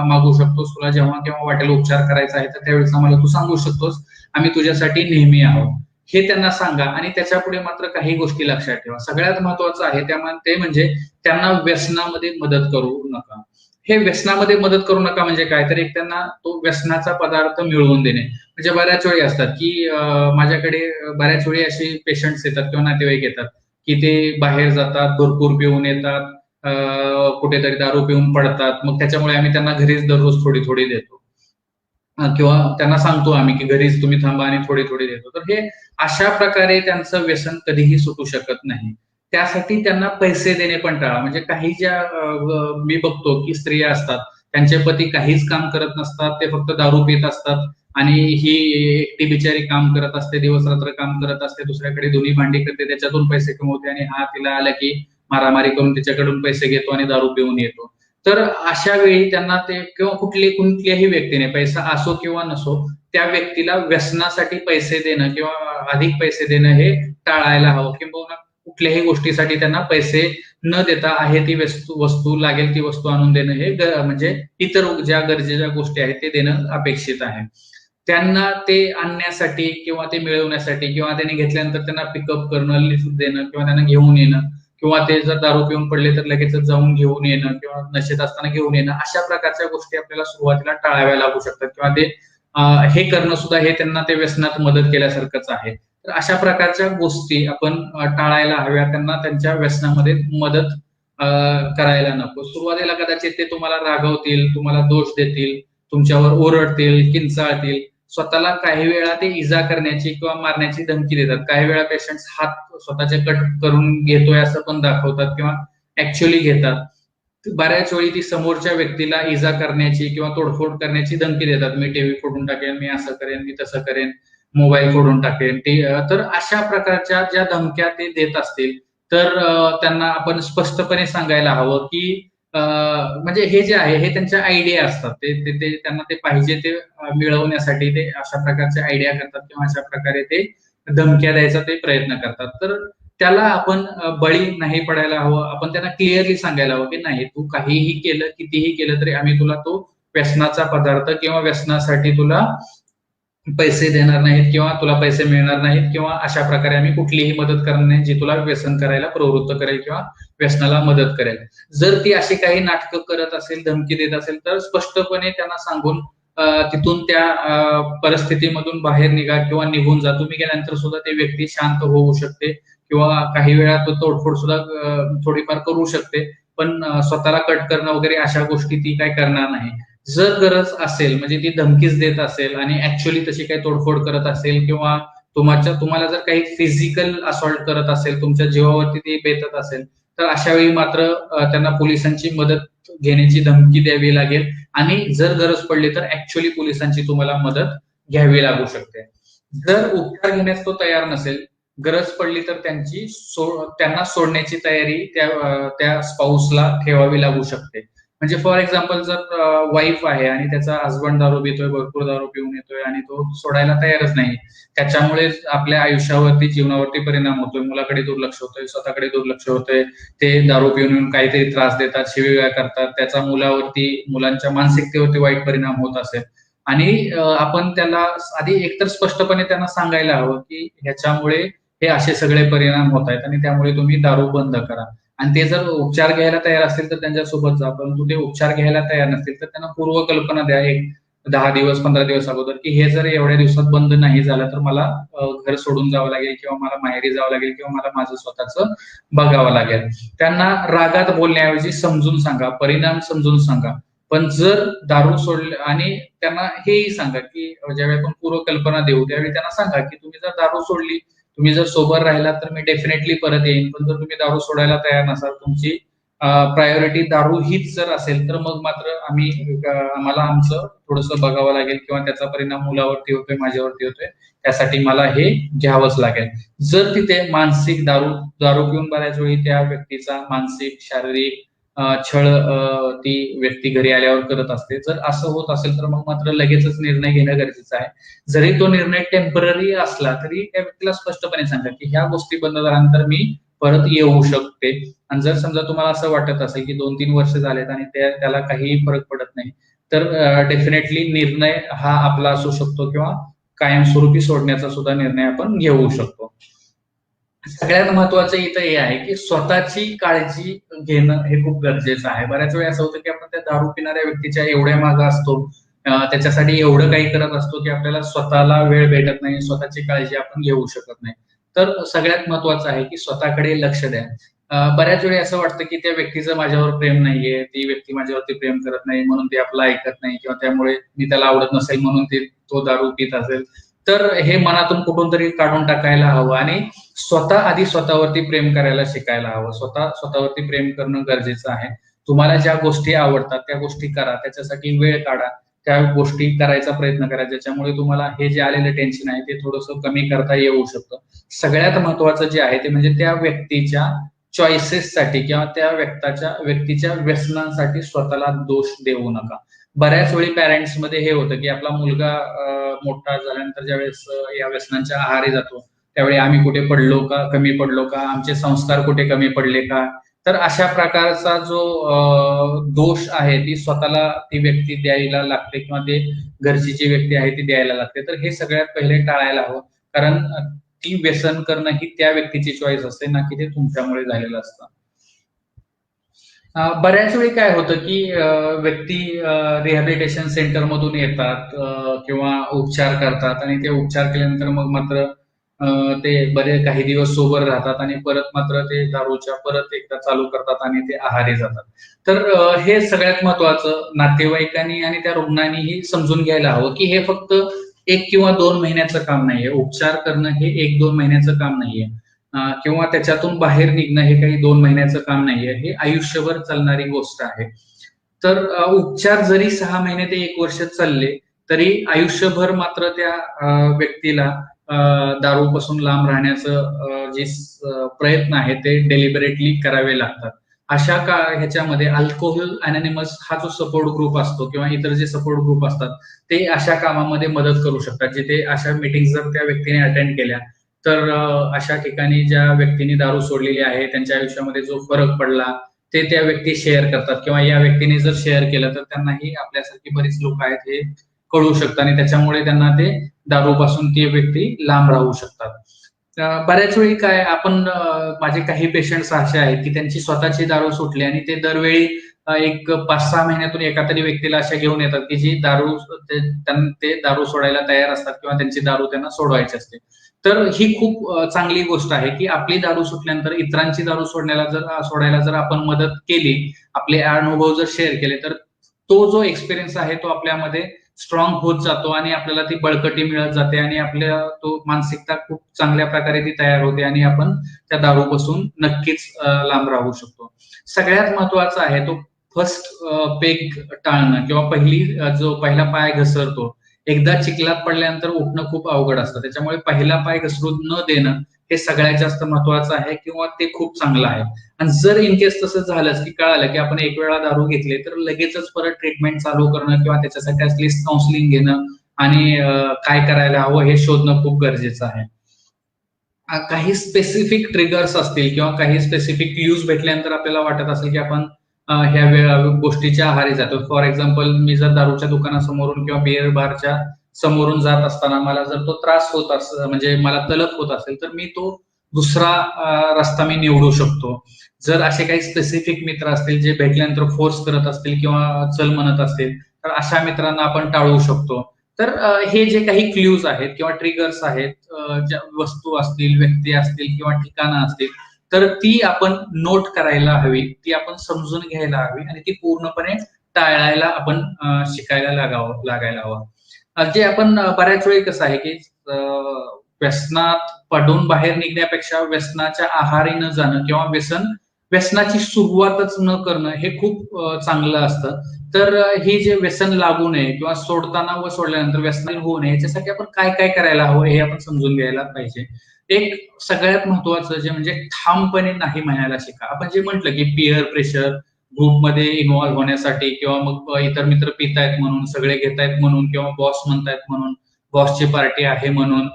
मागू शकतोस, तुला जेव्हा केव्हा वाटेल उपचार करायचा आहे तर त्यावेळेस आम्हाला तू सांगू शकतोस, आम्ही तुझ्यासाठी नेहमी आहोत, हे त्यांना सांगा. आणि त्याच्या पुढे मात्र काही गोष्टी लक्षात ठेवा. सगळ्यात महत्वाचं आहे ते म्हणजे त्यांना व्यसनामध्ये मदत करू नका. हे व्यसनामध्ये मदत करू नका म्हणजे काय, तर एक त्यांना तो व्यसनाचा पदार्थ मिळवून देणे. म्हणजे बऱ्याच वेळी असतात की माझ्याकडे बऱ्याच वेळी अशी पेशंट्स येतात किंवा नातेवाईक येतात की ते बाहेर जातात, भरपूर पिऊन येतात, कुठेतरी दारू पिऊन पडतात, मग त्याच्यामुळे आम्ही त्यांना घरीच दररोज थोडी थोडी देतो, किंवा त्यांना सांगतो आम्ही की घरीच तुम्ही थांबा आणि थोडी थोडी देतो. तर हे अशा प्रकारे त्यांचं व्यसन कधीही सुटू शकत नाही. त्यासाठी त्यांना पैसे देणे पण टाळा. म्हणजे काही ज्या मी बघतो की स्त्रिया असतात, त्यांचे पती काहीच काम करत नसतात, ते फक्त दारू पित असतात आणि ही एकटी बिचारी काम करत असते, दिवस रात्र काम करत असते, दुसऱ्याकडे धुनी भांडी करते, त्याच्यातून पैसे कमवते आणि हा तिला आला की मारामारी करून तिच्याकडून पैसे घेतो आणि दारू पिऊन येतो. तर अशा वेळी त्यांना ते, किंवा कुठल्याही व्यक्तीने, पैसा असो किंवा नसो, त्या व्यक्तीला व्यसनासाठी पैसे देणं किंवा अधिक पैसे देणं हे टाळायला हवं, किंवा कुठल्याही गोष्टीसाठी त्यांना पैसे न देता आहे ती वस्तू लागेल ती वस्तू आणून देणं, हे म्हणजे इतर ज्या गरजेच्या गोष्टी आहेत ते देणं अपेक्षित आहे. त्यांना ते आणण्यासाठी किंवा ते मिळवण्यासाठी किंवा त्यांनी घेतल्यानंतर त्यांना पिकअप करणं, लिफ्ट देणं किंवा त्यांना घेऊन येणं, किंवा ते जर दारू पिऊन पडले तर लगेचच जाऊन घेऊन येणं किंवा नशेत असताना घेऊन येणं, अशा प्रकारच्या गोष्टी आपल्याला सुरुवातीला टाळाव्या लागू शकतात, किंवा ते हे करणं सुद्धा हे त्यांना ते व्यसनात मदत केल्यासारखंच आहे. तर अशा प्रकारच्या गोष्टी आपण टाळायला हव्या, त्यांना त्यांच्या व्यसनामध्ये मदत करायला नको. सुरुवातीला कदाचित ते तुम्हाला रागवतील, तुम्हाला दोष देतील, तुमच्यावर ओरडतील, किंचाळतील, स्वतःला काही वेळा ते इजा करण्याची किंवा मारण्याची धमकी देतात. काही वेळा पेशंट्स हात स्वतःचे कट करून घेतोय असं पण दाखवतात किंवा ऍक्च्युअली घेतात. बऱ्याच वेळी ती समोरच्या व्यक्तीला इजा करण्याची किंवा तोडफोड करण्याची धमकी देतात. मी टीव्ही फोडून टाकेन, मी असं करेन, मी तसं करेन, मोबाईल फोडून टाकेन. तर अशा प्रकारच्या ज्या धमक्या ते देत असतील तर त्यांना आपण स्पष्टपणे सांगायला हवं की म्हणजे हे जे आहे हे त्यांच्या आयडिया असतात, ते त्यांना ते पाहिजे ते मिळवण्यासाठी ते अशा प्रकारच्या आयडिया करतात किंवा अशा प्रकारे ते धमक्या द्यायचा ते प्रयत्न करतात. तर त्याला आपण बळी नाही पडायला हवं. आपण त्यांना क्लिअरली सांगायला हवं की नाही, तू काहीही केलं, कितीही केलं तरी आम्ही तुला तो व्यसनाचा पदार्थ किंवा व्यसनासाठी तुला पैसे देणार नाहीत किंवा तुला पैसे मिळणार नाहीत किंवा अशा प्रकारे आम्ही कुठलीही मदत करणार नाही जी तुला व्यसन करायला प्रवृत्त करेल किंवा व्यसनाला मदत करेल. जर ती अशी काही नाटकं करत असेल, धमकी देत असेल, तर स्पष्टपणे त्यांना सांगून तिथून त्या परिस्थितीमधून बाहेर निघा किंवा निघून जा. तुम्ही गेल्यानंतर सुद्धा ती व्यक्ती शांत होऊ शकते किंवा काही वेळा तो तोडफोड सुद्धा थोडीफार करू शकते, पण स्वतःला कट करणं वगैरे अशा गोष्टी ती काय करणार नाही. जर गरज असेल म्हणजे ती धमकीच देत असेल आणि ऍक्च्युअली तशी काही तोडफोड करत असेल किंवा तुम्हाला जर काही फिजिकल असॉल्ट करत असेल, तुमच्या जीवावरती ती बेतत असेल, तर अशा वेळी मात्र त्यांना पोलिसांची मदत घेण्याची धमकी द्यावी लागेल आणि जर गरज पडली तर ऍक्च्युअली पोलिसांची तुम्हाला मदत घ्यावी लागू शकते. जर उपचार घेण्यास तो तयार नसेल, गरज पडली तर त्यांना सोडण्याची तयारी त्या स्पाऊसला ठेवावी लागू शकते. म्हणजे फॉर एक्झाम्पल जर वाईफ आहे आणि त्याचा हसबंड दारू पितोय, भरपूर दारू पिऊन येतोय आणि तो सोडायला तयारच नाही, त्याच्यामुळे आपल्या आयुष्यावरती, जीवनावरती परिणाम होतोय, मुलाकडे दुर्लक्ष होतोय, स्वतःकडे दुर्लक्ष होतोय, ते दारू पिऊन येऊन काहीतरी त्रास देतात, शिवीगाळ करतात, त्याचा मुलांच्या मानसिकतेवरती वाईट परिणाम होत असेल आणि आपण त्याला आधी एकतर स्पष्टपणे त्यांना सांगायला हवं की ह्याच्यामुळे हे असे सगळे परिणाम होत आहेत आणि त्यामुळे तुम्ही दारू बंद करा. आणि ते जर उपचार घ्यायला तयार असतील तर त्यांच्यासोबत जा, परंतु ते उपचार घ्यायला तयार नसतील तर त्यांना पूर्वकल्पना द्या एक 10 दिवस 15 दिवस अगोदर की हे जर एवढ्या दिवसात बंद नाही झालं तर मला घर सोडून जावं लागेल किंवा मला माहेरी जावं लागेल किंवा मला माझं स्वतःचं बघावं लागेल. त्यांना रागात बोलण्याऐवजी समजून सांगा, परिणाम समजून सांगा. पण जर दारू सोडले आणि त्यांना हेही सांगा की ज्यावेळी आपण पूर्वकल्पना देऊ त्यावेळी त्यांना सांगा की तुम्ही जर दारू सोडली, तुम्ही जर सोबर राहिला तर मी डेफिनेटली परत येईन, पण जर तुम्ही दारू सोडायला तयार नसाल, तुमची प्रायोरिटी दारू हीच जर असेल तर मग मात्र आम्हाला आमचं थोडंसं बघावं लागेल किंवा त्याचा परिणाम मुलावरती होतोय, माझ्यावरती होतोय, त्यासाठी मला हे घ्यावंच लागेल. जर तिथे मानसिक दारू पिऊन बऱ्याच वेळी त्या व्यक्तीचा मानसिक, शारीरिक छळ ती व्यक्ती घरी आल्यावर करत असते, जर असं होत असेल तर मग मात्र लगेचच निर्णय घेणं गरजेचं आहे. जरी तो निर्णय टेम्पररी असला तरी त्या व्यक्तीला स्पष्टपणे सांगा की ह्या गोष्टी बंद झाल्यानंतर मी परत येऊ शकते. आणि जर समजा तुम्हाला असं वाटत असेल की 2-3 वर्ष झालेत आणि त्याला काहीही फरक पडत नाही, तर डेफिनेटली निर्णय हा आपला असू शकतो किंवा कायमस्वरूपी सोडण्याचा सुद्धा निर्णय आपण घेऊ शकतो. सगळ्यात महत्वाचं इथं हे आहे की स्वतःची काळजी घेणं हे खूप गरजेचं आहे. बऱ्याच वेळा असं होतं की आपण त्या दारू पिणाऱ्या व्यक्तीच्या एवढ्या मागे असतो, त्याच्यासाठी एवढं काही करत असतो की आपल्याला स्वतःला वेळ भेटत नाही, स्वतःची काळजी आपण घेऊ शकत नाही. तर सगळ्यात महत्वाचं आहे की स्वतःकडे लक्ष द्या. बऱ्याच वेळी असं वाटतं की त्या व्यक्तीचं माझ्यावर प्रेम नाहीये, ती व्यक्ती माझ्यावरती प्रेम करत नाही म्हणून ती आपलं ऐकत नाही किंवा त्यामुळे मी त्याला आवडत नसेल म्हणून तो दारू पित असेल. तर हे मनातून कुठून तरी काढून टाकायला हवं आणि स्वतः आधी स्वतःवरती प्रेम करायला शिकायला हवं. स्वतःवरती प्रेम करणं गरजेचं आहे. तुम्हाला ज्या गोष्टी आवडतात त्या गोष्टी करा, त्याच्यासाठी वेळ काढा, त्या गोष्टी करायचा प्रयत्न करा, ज्याच्यामुळे तुम्हाला हे जे आलेलं टेन्शन आहे ते थोडंसं कमी करता येऊ शकतं. सगळ्यात महत्वाचं जे आहे ते म्हणजे त्या व्यक्तीच्या चॉईसेससाठी किंवा त्या व्यक्तीच्या व्यसनासाठी स्वतःला दोष देऊ नका. बऱ्याच वेळी पॅरेंट्स मध्ये हे होतं की आपला मुलगा मोठा झाल्यानंतर ज्यावेळेस या व्यसनांच्या आहारी जातो त्यावेळी आम्ही कुठे पडलो का, कमी पडलो का, आमचे संस्कार कुठे कमी पडले का, तर अशा प्रकारचा जो दोष आहे ती स्वतःला ती व्यक्ती द्यायला लागते किंवा ते गरजेची व्यक्ती आहे ती द्यायला लागते. तर हे सगळ्यात पहिले टाळायला हवं, कारण ती व्यसन करणं ही त्या व्यक्तीची चॉईस असते ना की ते तुमच्यामुळे झालेलं असतं. बऱ्याच वेळी काय होतं की व्यक्ती रिहॅबिलिटेशन सेंटर मधून येतात किंवा उपचार करतात आणि ते उपचार केल्यानंतर मग मात्र ते बरे काही दिवस सोबर राहतात आणि परत मात्र ते दारूच्या परत एकदा चालू करतात आणि ते आहारी जातात. तर हे सगळ्यात महत्वाचं नातेवाईकांनी आणि त्या रुग्णांनीही समजून घ्यायला हवं की हे फक्त 1 किंवा 2 महिन्याचं काम नाहीये. उपचार करणं हे 1-2 महिन्याचं काम नाहीये किंवा त्याच्यातून बाहेर निघणं हे काही 2 महिन्याचं काम नाहीये. हे आयुष्यभर चालणारी गोष्ट आहे. तर उपचार जरी 6 महिने ते 1 वर्ष चालले तरी आयुष्यभर मात्र त्या व्यक्तीला दारूपासून लांब राहण्याचं जे प्रयत्न आहे ते डेलिबरेटली करावे लागतात. ह्याच्यामध्ये अल्कोहोल अनॉनिमस हा जो सपोर्ट ग्रुप असतो किंवा इतर जे सपोर्ट ग्रुप असतात ते अशा कामामध्ये मदत करू शकतात. जिथे अशा मीटिंग जर त्या व्यक्तीने अटेंड केल्या तर अशा ठिकाणी ज्या व्यक्तीने दारू सोडलेली आहे त्यांच्या आयुष्यामध्ये जो फरक पडला ते त्या व्यक्ती शेअर करतात किंवा या व्यक्तीने जर शेअर केलं तर त्यांनाही आपल्यासारखी बरीच लोक आहेत हे कळू शकतं आणि त्याच्यामुळे त्यांना ते दारूपासून ती व्यक्ती लांब राहू शकतात. बऱ्याच वेळी काय आपण माझे काही पेशंट्स असे आहेत की त्यांची स्वतःची दारू सुटली आणि ते दरवेळी एक 5-6 महिन्यातून एका तरी व्यक्तीला अशा घेऊन येतात की जी दारू ते दारू सोडायला तयार असतात किंवा त्यांची दारू त्यांना सोडवायची असते. तर ही खूप चांगली गोष्ट आहे की आपली दारू सुटल्यानंतर इतरांची दारू सोडायला जर आपण मदत केली, आपले अनुभव जर शेअर केले, तर तो जो एक्सपिरियन्स आहे तो आपल्यामध्ये स्ट्रॉंग होत जातो आणि आपल्याला ती बळकटी मिळत जाते आणि आपल्या तो मानसिकता खूप चांगल्या प्रकारे ती तयार होते आणि आपण त्या दारूपासून नक्कीच लांब राहू शकतो. सगळ्यात महत्वाचा आहे तो फर्स्ट पेग टाळणं किंवा जो पहिला पाय घसरतो. एकदा चिखलात पडल्यानंतर उठणं खूप अवघड असतं. त्याच्यामुळे पहिला पाय घसरू न देणं हे सगळ्यात जास्त महत्वाचं आहे किंवा ते खूप चांगलं आहे. आणि जर इन केस तसं झालंच की कळालं की आपण एक वेळा दारू घेतली तर लगेचच परत ट्रीटमेंट चालू करणं किंवा त्याच्यासाठी ऍटलिस्ट काउन्सिलिंग घेणं आणि काय करायला हवं हे शोधणं खूप गरजेचं आहे. काही स्पेसिफिक ट्रिगर्स असतील किंवा काही स्पेसिफिक क्ल्यूज भेटल्यानंतर आपल्याला वाटत असेल की आपण ह्या गोष्टीच्या आहारी जातो. फॉर एक्झाम्पल, मी जर दारूच्या दुकानासमोरून किंवा बिअर बारच्या समोरून जात असताना मला जर तो त्रास होत म्हणजे मला तलप होत असेल तर मी तो दुसरा रस्ता मी निवडू शकतो. जर असे काही स्पेसिफिक मित्र असतील जे भेटल्यानंतर फोर्स करत असतील किंवा चल म्हणत असतील तर अशा मित्रांना आपण टाळू शकतो. तर हे जे काही क्ल्यूज आहेत किंवा ट्रिगर्स आहेत, ज्या वस्तू असतील, व्यक्ती असतील किंवा ठिकाणं असतील, तर ती आपण नोट करायला हवी, ती आपण समजून घ्यायला हवी आणि ती पूर्णपणे टाळायला आपण शिकायला लागायला हवं. जे आपण बऱ्याच वेळी कसं आहे की व्यसनात पडून बाहेर निघण्यापेक्षा व्यसनाच्या आहारी न जाणं किंवा व्यसनाची सुरुवातच न करणं हे खूप चांगलं असतं. तर हे जे व्यसन लागू नये किंवा सोडताना व सोडल्यानंतर व्यसन होऊ नये याच्यासाठी आपण काय काय करायला हवं हे आपण समजून घ्यायला पाहिजे. एक सगळ्यात महत्वाचं जे म्हणजे ठामपणे नाही म्हणायला शिका. आपण जे म्हटलं की पिअर प्रेशर, ग्रुपमध्ये इन्व्हॉल्व्ह होण्यासाठी किंवा मग इतर मित्र पितायत म्हणून, सगळे घेतायत म्हणून किंवा बॉस म्हणतायत म्हणून, बॉसची पार्टी आहे म्हणून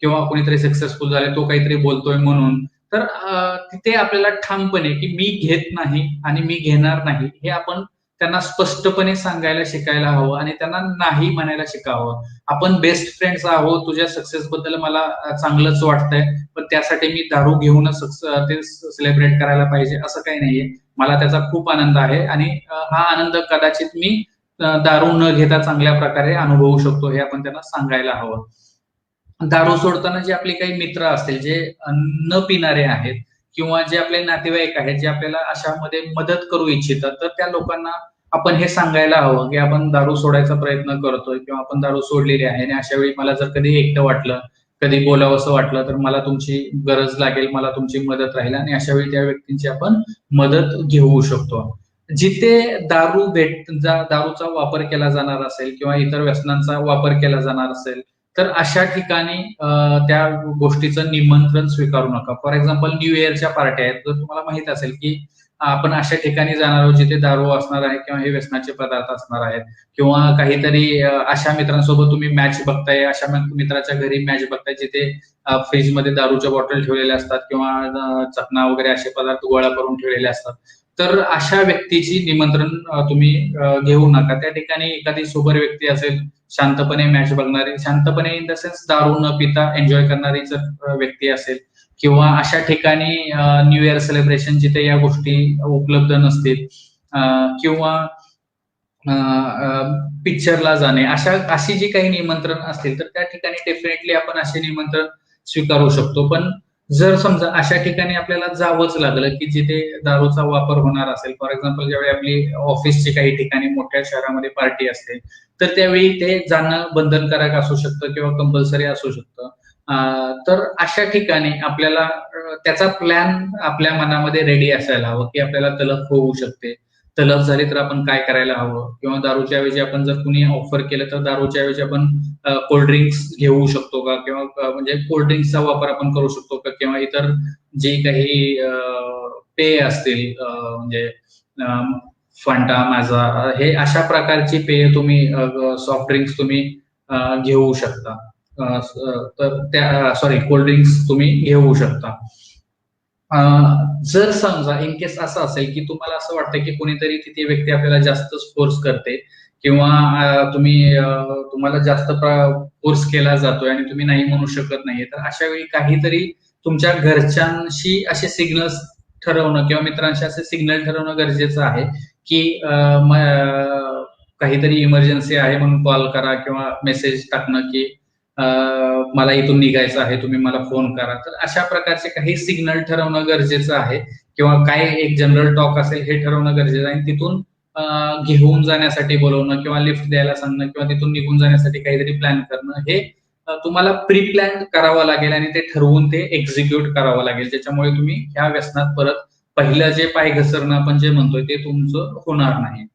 किंवा कोणीतरी सक्सेसफुल झाले तो काहीतरी बोलतोय म्हणून, तर तिथे आपल्याला ठामपणे की मी घेत नाही आणि मी घेणार नाही हे आपण त्यांना स्पष्टपणे सांगायला शिकायला हवं आणि त्यांना नाही म्हणायला शिकावं. आपण बेस्ट फ्रेंड्स आहोत, तुझ्या सक्सेस बद्दल मला चांगलंच वाटतंय, पण त्यासाठी मी दारू घेऊनच ते सेलिब्रेट करायला पाहिजे असं काही नाहीये. मला त्याचा खूप आनंद आहे आणि हा आनंद कदाचित मी दारू न घेता चांगल्या प्रकारे अनुभवू शकतो हे आपण त्यांना सांगायला हवं. दारू सोडताना जे आपले काही मित्र असतील जे न पिणारे आहेत किंवा जे आपले नातेवाईक आहेत जे आपल्याला अशामध्ये मदत करू इच्छितात, तर त्या लोकांना आपण हे सांगायला हवं की आपण दारू सोडायचा प्रयत्न करतोय किंवा आपण दारू सोडलेली आहे आणि अशा वेळी मला जर कधी एकटं वाटलं, कधी बोलावंसं वाटलं तर मला तुमची गरज लागेल, मला तुमची मदत राहील आणि अशा वेळी त्या व्यक्तींची आपण मदत घेऊ शकतो. जिथे दारूचा वापर केला जाणार असेल किंवा इतर व्यसनांचा वापर केला जाणार असेल तर अशा ठिकाणी त्या गोष्टीचं निमंत्रण स्वीकारू नका. फॉर एक्झाम्पल, न्यू इयरच्या पार्ट्या आहेत, तर तुम्हाला माहित असेल की आपण अशा ठिकाणी जाणार आहोत जिथे दारू असणार आहे किंवा हे व्यसनाचे पदार्थ असणार आहेत किंवा काहीतरी अशा मित्रांसोबत तुम्ही मॅच बघताय, अशा मित्राच्या घरी मॅच बघताय जिथे फ्रीजमध्ये दारूच्या बॉटल ठेवलेल्या असतात किंवा चकना वगैरे असे पदार्थ गोळा करून ठेवलेले असतात. तर अशा व्यक्तीची निमंत्रण तुम्ही घेऊ नका. त्या ठिकाणी एखादी सोबर व्यक्ती असेल, शांतपणे मॅच बघणारी, शांतपणे इन द सेन्स दारू न पिता एन्जॉय करणारी जर व्यक्ती असेल किंवा अशा ठिकाणी न्यू इयर सेलिब्रेशन जिथे या गोष्टी उपलब्ध नसतील किंवा पिक्चरला जाणे, अशी जी काही निमंत्रण असतील तर त्या ठिकाणी डेफिनेटली आपण असे निमंत्रण स्वीकारू शकतो. पण जर समजा अशा ठिकाणी आपल्याला जावंच लागलं की जिथे दारूचा वापर होणार असेल, फॉर एक्झाम्पल ज्यावेळी आपली ऑफिसची काही ठिकाणी मोठ्या शहरामध्ये पार्टी असते, तर त्यावेळी ते जाणं बंधनकारक असू शकतं किंवा कंपल्सरी असू शकतं. तर अशा ठिकाणी आपल्याला त्याचा प्लॅन आपल्या मनामध्ये रेडी असायला हवं की आपल्याला तलफ होऊ शकते. तलफ झाली तर आपण काय करायला हवं किंवा दारूच्या ऐवजी आपण जर कुणी ऑफर केलं तर दारूच्या ऐवजी आपण कोल्ड्रिंक्स घेऊ शकतो का किंवा म्हणजे कोल्ड्रिंक्सचा वापर आपण करू शकतो का किंवा इतर जे काही पेय असतील म्हणजे फंटा, माझा, हे अशा प्रकारची पेय तुम्ही सॉफ्ट ड्रिंक्स तुम्ही घेऊ शकता. तर त्या कोल्ड ड्रिंक्स तुम्ही घेऊ शकता. जर समजा इन केस असं असेल की तुम्हाला असं वाटतं की कोणीतरी ती व्यक्ती आपल्याला जास्तच फोर्स करते किंवा तुम्हाला जास्त फोर्स केला जातोय आणि तुम्ही नाही म्हणू शकत नाहीये, तर अशा वेळी काहीतरी तुमच्या घरच्यांशी असे सिग्नल्स ठरवणं किंवा मित्रांशी असे सिग्नल ठरवणं गरजेचं आहे की काहीतरी इमर्जन्सी आहे म्हणून कॉल करा किंवा मेसेज टाकणं की मला इथून निघायचं आहे, तुम्ही मला फोन करा. तर अशा प्रकारचे काही सिग्नल ठरवणं गरजेचं आहे किंवा काय एक जनरल टॉक असेल हे ठरवणं गरजेचं आहे. तिथून घेऊन जाण्यासाठी बोलवणं किंवा लिफ्ट द्यायला सांगणं किंवा तिथून निघून जाण्यासाठी काहीतरी प्लॅन करणं, हे तुम्हाला प्री प्लॅन करावं लागेल आणि ते ठरवून ते एक्झिक्यूट करावं लागेल, ज्याच्यामुळे तुम्ही ह्या व्यसनात परत पहिलं जे पाय घसरणं आपण जे म्हणतोय ते तुमचं होणार नाही.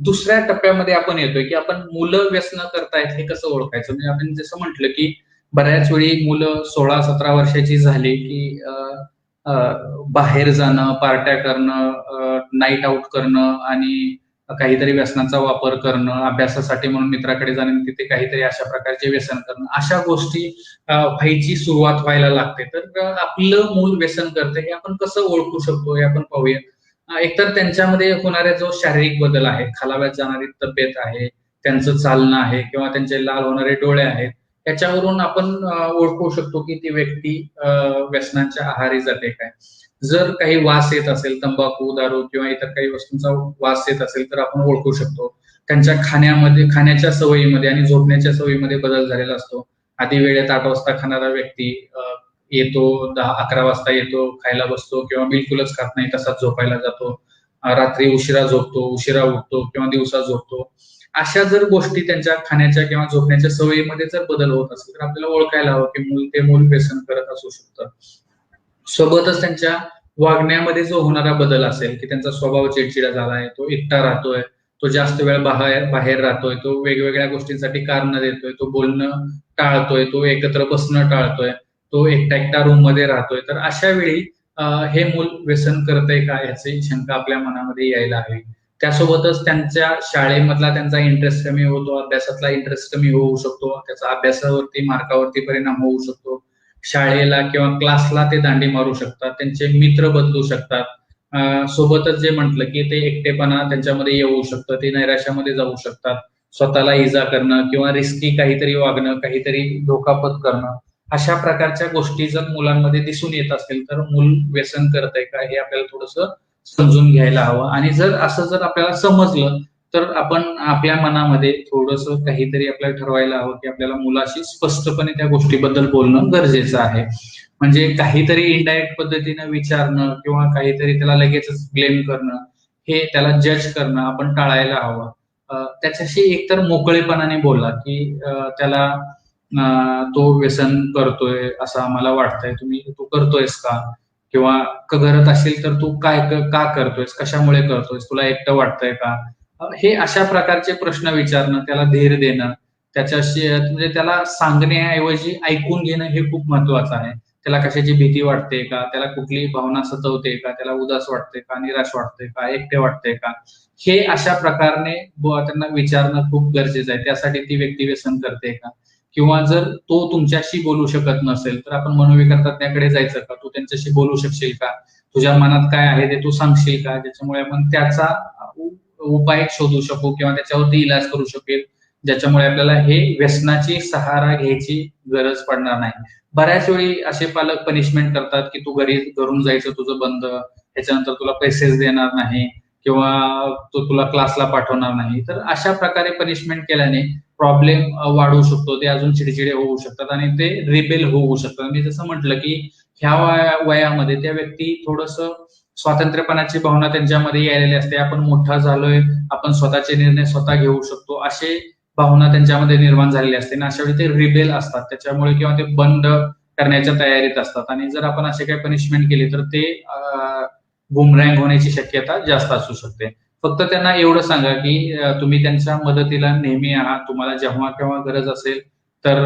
दुसऱ्या टप्प्यामध्ये आपण येतोय की आपण मुलं व्यसन करतायत हे कसं ओळखायचं. म्हणजे आपण जसं म्हटलं की बऱ्याच वेळी मुलं 16-17 वर्षाची झाली की बाहेर जाणं, पार्ट्या करणं, नाईट आउट करणं आणि काहीतरी व्यसनाचा वापर करणं, अभ्यासासाठी म्हणून मित्राकडे जाणं, तिथे काहीतरी अशा प्रकारचे व्यसन करणं, अशा गोष्टी व्हायची सुरुवात व्हायला लागते. तर आपलं मूल व्यसन करतं हे आपण कसं ओळखू शकतो हे आपण पाहूया. एकतर त्यांच्यामध्ये होणारा जो शारीरिक बदल आहे, खालाव्यात जाणारी तब्येत आहे, त्यांचं चालणं आहे किंवा त्यांचे लाल होणारे डोळे आहेत, याच्यावरून आपण ओळखू शकतो की ती व्यक्ती व्यसनांच्या आहारी जाते काय. जर काही वास येत असेल, तंबाखू, दारू किंवा इतर काही वस्तूंचा वास येत असेल तर आपण ओळखू शकतो. त्यांच्या खाण्याच्या सवयीमध्ये आणि झोपण्याच्या सवयीमध्ये बदल झालेला असतो. आधी वेळेत 8 वाजता खाणारा व्यक्ती येतो 10-11 वाजता येतो, खायला बसतो किंवा बिलकुलच खात नाही, तसाच झोपायला जातो. रात्री उशिरा झोपतो, उशिरा उठतो किंवा दिवसा झोपतो. अशा जर गोष्टी त्यांच्या खाण्याच्या किंवा झोपण्याच्या सवयीमध्ये जर बदल होत असेल तर आपल्याला ओळखायला हवं की ते मूल व्यसन करत असू शकतं. सोबतच त्यांच्या वागण्यामध्ये जो होणारा बदल असेल की त्यांचा स्वभाव चिडचिडा झालाय, तो एकटा राहतोय, तो जास्त वेळ बाहेर राहतोय, तो वेगवेगळ्या गोष्टींसाठी कारण देतोय, तो बोलणं टाळतोय, तो एकत्र बसणं टाळतोय, तो एकटा रूम मध्ये राहतोय. तर अशा वेळी हे मूल व्यसन करतंय का याची शंका आपल्या मनामध्ये यायला हवी. त्यासोबतच त्यांच्या शाळेमधला त्यांचा इंटरेस्ट कमी होतो, अभ्यासातला इंटरेस्ट कमी होऊ शकतो, त्याचा अभ्यासावरती मार्कावरती परिणाम होऊ शकतो. शाळेला किंवा क्लासला ते दांडी मारू शकतात, त्यांचे मित्र बदलू शकतात. सोबतच जे म्हटलं की ते एकटेपणा त्यांच्यामध्ये येऊ शकतं, ते नैराश्यामध्ये जाऊ शकतात. स्वतःला इजा करणं किंवा रिस्की काहीतरी वागणं, काहीतरी धोकापत करणं, अशा प्रकारच्या गोष्टी जर मुलांमध्ये दिसून येत असेल तर मूल व्यसन करतंय का हे आपल्याला थोडंसं समजून घ्यायला हवं. आणि जर आपल्याला समजलं तर आपण आपल्या मनामध्ये थोडंसं काहीतरी आपल्याला ठरवायला हवं की आपल्याला मुलाशी स्पष्टपणे त्या गोष्टीबद्दल बोलणं गरजेचं आहे. म्हणजे काहीतरी इनडायरेक्ट पद्धतीनं विचारणं किंवा काहीतरी त्याला लगेचच ब्लेम करणं, हे त्याला जज करणं आपण टाळायला हवं. त्याच्याशी एकतर मोकळेपणाने बोला की त्याला तो व्यसन करतोय असं आम्हाला वाटतंय, तू करतोयस का? किंवा करत असेल तर तू का करतोयस, कशामुळे करतोयस, तुला एकटं वाटतंय का? हे अशा प्रकारचे प्रश्न विचारणं, त्याला धीर देणं, त्याच्याशी म्हणजे त्याला सांगण्याऐवजी ऐकून घेणं हे खूप महत्वाचं आहे. त्याला कशाची भीती वाटते का, त्याला कुठली भावना सतवते का, त्याला उदास वाटते का, निराश वाटते का, एकटे वाटते का, हे अशा प्रकारे त्यांना विचारणं खूप गरजेचं आहे. त्यासाठी ती व्यक्ती व्यसन करते का? किंवा जर तो तुमच्याशी बोलू शकत नसेल तर आपण मनोविकार तज्ञाकडे जायचं का, तू त्यांच्याशी बोलू शकशील का, तुझ्या मनात काय आहे ते तू सांगशील का, ज्याच्यामुळे आपण त्याचा उपाय शोधू शकू किंवा त्याच्यावरती इलाज करू शकेल, ज्याच्यामुळे आपल्याला हे व्यसनाची सहारा घ्यायची गरज पडणार नाही. बऱ्याच वेळी असे पालक पनिशमेंट करतात की तू घरून जायचं तुझं बंद, त्याच्यानंतर तुला पैसेच देणार नाही किंवा तुला क्लासला पाठवणार नाही. तर अशा प्रकारे पनिशमेंट केल्याने प्रॉब्लेम वाढू शकतो, ते अजून चिडचिडे होऊ शकतात आणि ते रिबेल होऊ शकतात. मी जसं म्हटलं की ह्या वयामध्ये त्या व्यक्ती थोडंसं स्वातंत्र्यपणाची भावना त्यांच्यामध्ये यायलेली असते. आपण मोठा झालोय, आपण स्वतःचे निर्णय स्वतः घेऊ शकतो, असे भावना त्यांच्यामध्ये निर्माण झालेली असते आणि अशा वेळी ते रिबेल असतात, त्याच्यामुळे किंवा ते बंड करण्याच्या तयारीत असतात. आणि जर आपण असे काही पनिशमेंट केली तर ते बुमरँग होण्याची शक्यता जास्त असू शकते. फक्त त्यांना एवढं सांगा की तुम्ही त्यांच्या मदतीला नेहमी आहात, तुम्हाला जेव्हा केव्हा गरज असेल तर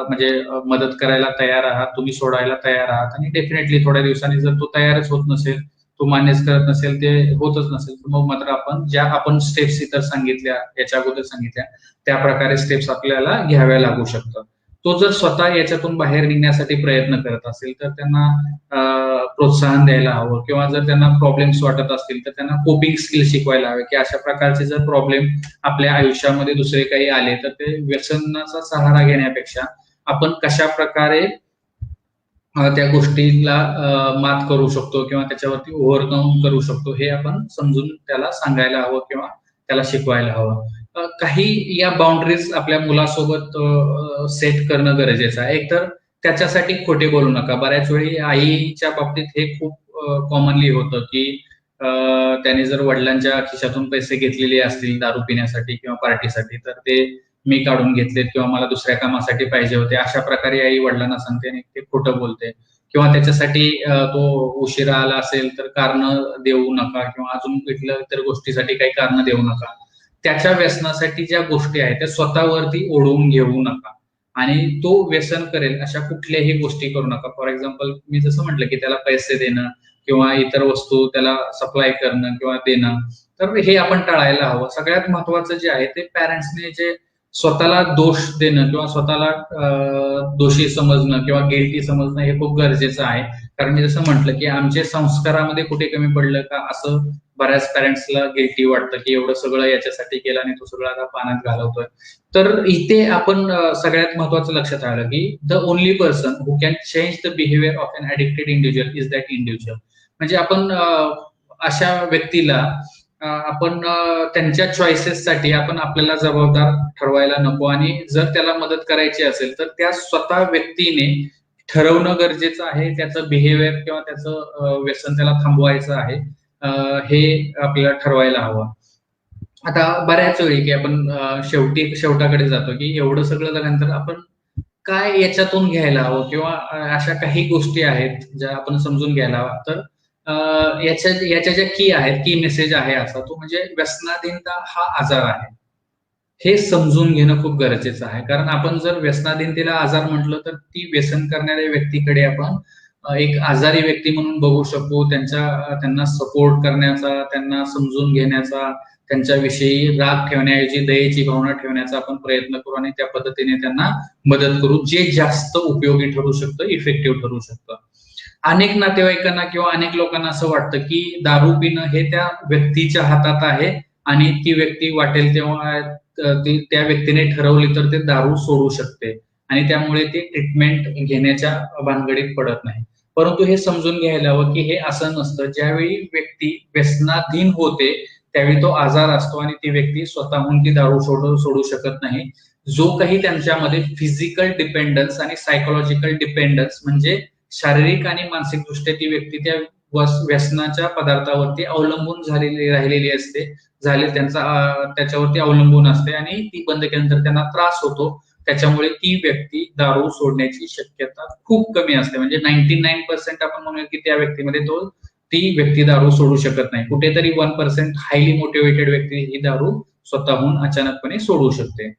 म्हणजे मदत करायला तयार आहात, तुम्ही सोडायला तयार आहात. आणि डेफिनेटली थोड्या दिवसांनी जर तो तयारच होत नसेल, तो मान्यच करत नसेल, ते होतच नसेल, तर मग मात्र आपण स्टेप्स इतर सांगितल्या, याच्या अगोदर सांगितल्या त्या प्रकारे स्टेप्स आपल्याला घ्याव्या लागू शकतात. तो जर स्वतः याच्यातून बाहेर निघण्यासाठी प्रयत्न करत असेल तर त्यांना प्रोत्साहन द्यायला हवं, किंवा जर त्यांना प्रॉब्लेम्स वाटत असतील तर त्यांना कोपिंग स्किल शिकवायला हवे, की अशा प्रकारचे जर प्रॉब्लेम आपल्या आयुष्यामध्ये दुसरे काही आले तर ते व्यसनाचा सहारा घेण्यापेक्षा आपण कशा प्रकारे त्या गोष्टीला मात करू शकतो किंवा त्याच्यावरती ओव्हरकम करू शकतो हे आपण समजून त्याला सांगायला हवं किंवा त्याला शिकवायला हवं. काही या बाउंड्रीज आपल्या मुलासोबत सेट करणं गरजेचं आहे. एकतर त्याच्यासाठी खोटे बोलू नका. बऱ्याच वेळी आईच्या बाबतीत हे खूप कॉमनली होतं, की त्याने जर वडिलांच्या खिशातून पैसे घेतलेले असतील दारू पिण्यासाठी किंवा पार्टीसाठी, तर ते मी काढून घेतलेत किंवा मला दुसऱ्या कामासाठी पाहिजे होते, अशा प्रकारे आई वडिलांना सांगते आणि ते खोटं बोलते. किंवा त्याच्यासाठी तो उशिरा आला असेल तर कारण देऊ नका किंवा अजून कुठल्या इतर गोष्टीसाठी काही कारण देऊ नका. त्याच्या व्यसनासाठी ज्या गोष्टी आहेत त्या स्वतःवरती ओढवून घेऊ नका आणि तो व्यसन करेल अशा कुठल्याही गोष्टी करू नका. फॉर एक्झाम्पल मी जसं म्हटलं की त्याला पैसे देणं किंवा इतर वस्तू त्याला सप्लाय करणं किंवा देणं, तर हे आपण टाळायला हवं. सगळ्यात महत्वाचं जे आहे ते पॅरेंट्सने जे स्वतःला दोष देणं किंवा स्वतःला दोषी समजणं किंवा गिल्टी समजणं हे खूप गरजेचं आहे. कारण मी जसं म्हटलं की आमच्या संस्कारामध्ये कुठे कमी पडलं का असं बऱ्याच पॅरेंट्सला गिल्टी वाटतं की एवढं सगळं याच्यासाठी केलं आणि तो सगळं आता पाण्यात घालवतोय. तर इथे आपण सगळ्यात महत्वाचं लक्षात आलं की the only person who can change the behaviour of an addicted individual is that individual. म्हणजे आपण अशा व्यक्तीला आपण त्यांच्या चॉईसेससाठी आपण आपल्याला जबाबदार ठरवायला नको आणि जर त्याला मदत करायची असेल तर त्या स्वतः व्यक्तीने ठरवणं गरजेचं आहे. त्याचं बिहेवियर किंवा त्याचं व्यसन त्याला थांबवायचं आहे हे आपल्याला ठरवायला हवं. आता बऱ्याच वेळी की आपण शेवटाकडे जातो की एवढं सगळं झाल्यानंतर आपण काय याच्यातून घ्यायला हवं किंवा अशा काही गोष्टी आहेत ज्या आपण समजून घ्यायला हवा. तर याच्या ज्या की आहेत, की मेसेज आहे असा तो म्हणजे व्यसनाधीनता हा आजार आहे हे समजून घेणं खूप गरजेचं आहे. कारण आपण जर व्यसनाधीनतेला आजार म्हटलं तर ती व्यसन करणाऱ्या व्यक्तीकडे आपण एक आजारी व्यक्ती म्हणून बघू शकतो. त्यांना सपोर्ट करण्याचा, त्यांना समजून घेण्याचा, त्यांच्याविषयी राग ठेवण्याऐवजी दयेची भावना ठेवण्याचा आपण प्रयत्न करू आणि त्या पद्धतीने त्यांना मदत करू, जे जास्त उपयोगी ठरू शकतं, इफेक्टिव्ह ठरू शकतं. अनेक नातेवाईकांना किंवा अनेक लोकांना असं वाटतं की दारू पिणं हे त्या व्यक्तीच्या हातात आहे आणि ती व्यक्ती वाटेल तेव्हा त्या व्यक्तीने ठरवली तर ते दारू सोडू शकते आणि त्यामुळे ते ट्रीटमेंट घेण्याच्या भानगडीत पडत नाही. परंतु हे समजून घ्यायला हवं की हे असं नसतं. ज्यावेळी व्यक्ती व्यसनाधीन होते त्यावेळी तो आजार असतो आणि ती व्यक्ती स्वतःहून ती दारू सोडू शकत नाही. जो काही त्यांच्यामध्ये फिजिकल डिपेंडन्स आणि सायकोलॉजिकल डिपेंडन्स म्हणजे शारीरिक आणि मानसिक दृष्ट्या ती व्यक्ती त्या व्यसनाच्या पदार्थावरती अवलंबून राहिलेली असते, त्याच्यावरती अवलंबून असते आणि ती बंद केल्यानंतर त्यांना त्रास होतो. त्याच्यामुळे ती व्यक्ती दारू सोडण्याची शक्यता खूप कमी असते. म्हणजे 99% आपण म्हणूया की त्या व्यक्तीमध्ये ती व्यक्ती दारू सोडू शकत नाही. कुठेतरी 1% हायली मोटिवेटेड व्यक्ती ही दारू स्वतःहून अचानकपणे सोडू शकते.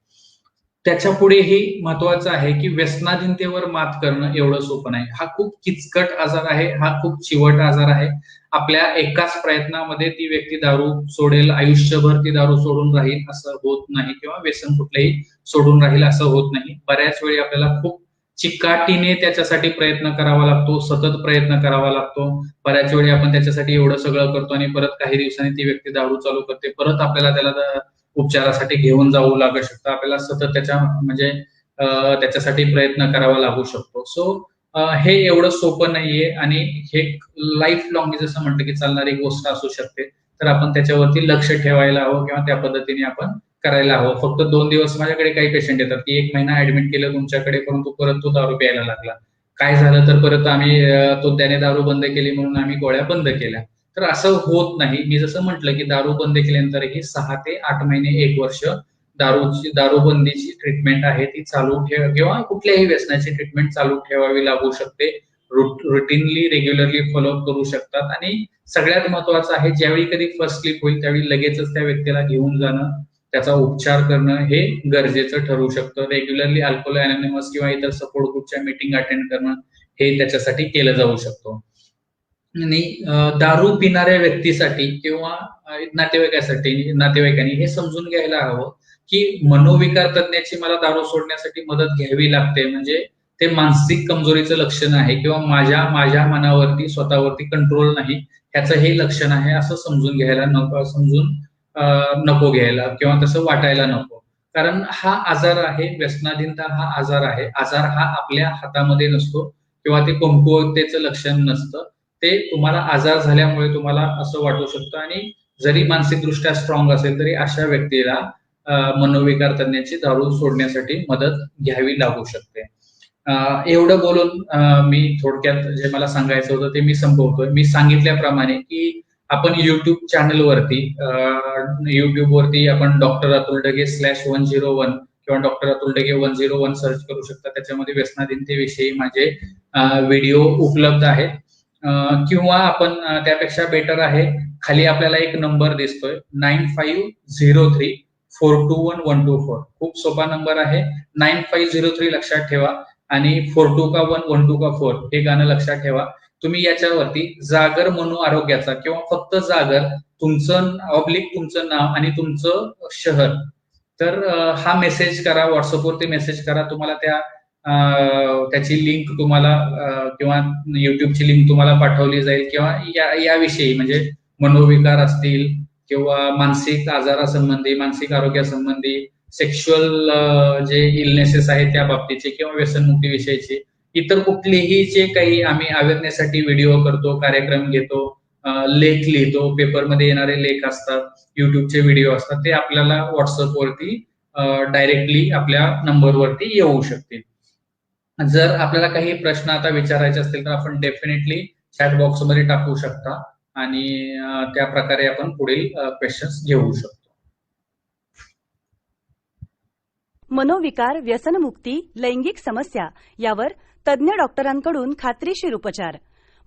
त्याच्या पुढेही महत्वाचं आहे की व्यसनाधीनतेवर मात करणं एवढं सोपं नाही. हा खूप किचकट आजार आहे, हा खूप चिवट आजार आहे. आपल्या एकाच प्रयत्नामध्ये ती व्यक्ती दारू सोडेल, आयुष्यभर ती दारू सोडून राहील असं होत नाही किंवा व्यसन कुठलंही सोडून राहील असं होत नाही. बऱ्याच वेळी आपल्याला खूप चिकाटीने त्याच्यासाठी प्रयत्न करावा लागतो, सतत प्रयत्न करावा लागतो. बऱ्याच वेळी आपण त्याच्यासाठी एवढं सगळं करतो आणि परत काही दिवसांनी ती व्यक्ती दारू चालू करते, परत आपल्याला त्याला उपचारासाठी घेऊन जावं लागू शकतं. आपल्याला सतत त्याच्यासाठी प्रयत्न करावा लागू शकतो. सो हे एवढं सोपं नाहीये आणि हे लाईफ लॉंग जसं म्हटलं की चालणारी गोष्ट असू शकते. तर आपण त्याच्यावरती लक्ष ठेवायला हवं किंवा त्या पद्धतीने आपण करायला हवं. फक्त 2 दिवस माझ्याकडे काही पेशंट येतात की 1 महिना ऍडमिट केलं तुमच्याकडे, परंतु परत तो दारू प्यायला लागला. काय झालं तर परत आम्ही त्याने दारू बंद केली म्हणून आम्ही गोळ्या बंद केल्या. तर असं होत नाही. मी जसं म्हटलं की दारू बंद केल्यानंतरही 6 ते 8 महिने 1 वर्ष दारूबंदीची ट्रीटमेंट आहे ती चालू ठेव किंवा कुठल्याही व्यसनाची ट्रीटमेंट चालू ठेवावी लागू शकते. रुटीनली रेग्युलरली फॉलोअप करू शकतात आणि सगळ्यात महत्वाचं आहे ज्यावेळी कधी फर्स्ट स्लिप होईल त्यावेळी लगेचच त्या व्यक्तीला घेऊन जाणं, त्याचा उपचार करणं हे गरजेचं ठरू शकतं. रेग्युलरली अल्कोहोल अनॉनिमस किंवा इतर सपोर्ट ग्रुपच्या मीटिंग अटेंड करणं हे त्याच्यासाठी केलं जाऊ शकतं. आणि दारू पिणाऱ्या व्यक्तीसाठी किंवा नातेवाईकांनी हे समजून घ्यायला हवं की मनोविकार तज्ञाची मला दारू सोडण्यासाठी मदत घ्यावी लागते, म्हणजे ते मानसिक कमजोरीचं लक्षण आहे किंवा माझ्या मनावरती स्वतःवरती कंट्रोल नाही ह्याचं हे लक्षण आहे असं समजून घ्यायला नको घ्यायला किंवा तसं वाटायला नको. कारण हा आजार आहे, व्यसनाधीनता हा आजार आहे. आजार हा आपल्या हातामध्ये नसतो किंवा ते कमकुवतेचं लक्षण नसतं. ते तुम्हाला आजार झाल्यामुळे तुम्हाला असं वाटू शकतं आणि जरी मानसिकदृष्ट्या स्ट्रॉंग असेल तरी अशा व्यक्तीला मनोविकार तज्ञाची दारू सोडण्यासाठी मदत घ्यावी लागू शकते. एवढं बोलून मी थोडक्यात जे मला सांगायचं होतं ते मी संपवतोय. मी सांगितल्याप्रमाणे की आपण YouTube चॅनलवरती YouTubeवरती आपण डॉक्टर अतुल ढगे /101 किंवा डॉक्टर अतुल ढगे 101 सर्च करू शकता. त्याच्यामध्ये व्यसनाधीनतेविषयी माझे व्हिडिओ उपलब्ध आहेत. किंवा आपण त्यापेक्षा बेटर आहे, खाली आपल्याला एक नंबर दिसतोय 9503421124. खूप सोपा नंबर आहे. 9503 लक्षात ठेवा आणि 42 का 1 12 का 4 हे गाणं लक्षात ठेवा. तुम्ही याच्यावरती जागर मनू आरोग्याचा किंवा फक्त जागर तुमचं नाव आणि तुमचं शहर तर हा मेसेज करा, व्हॉट्सअपवरती मेसेज करा. तुम्हाला त्याची लिंक तुम्हाला किंवा युट्यूबची लिंक तुम्हाला पाठवली जाईल किंवा याविषयी म्हणजे मनोविकार असतील किंवा मानसिक आजारासंबंधी, मानसिक आरोग्यासंबंधी, सेक्शुअल जे इलनेसेस आहेत त्या बाबतीचे किंवा व्यसनमुक्ती विषयीचे इतर कुठलेही जे काही आम्ही अवेअरनेससाठी व्हिडिओ करतो, कार्यक्रम घेतो, लेख लिहितो, पेपरमध्ये येणारे लेख असतात, युट्यूबचे व्हिडिओ असतात, ते आपल्याला व्हॉट्सअपवरती डायरेक्टली आपल्या नंबरवरती येऊ शकतील. जर आपल्याला काही प्रश्न आता विचारायचे असतील तर आपण डेफिनेटली चॅट बॉक्समध्ये टाकू शकता आणि त्या प्रकारे आपण पुढील क्वेश्चन्स घेऊ शकतो. मनोविकार, व्यसनमुक्ती, लैंगिक समस्या यावर तज्ञ डॉक्टरांकडून खात्रीशीर उपचार.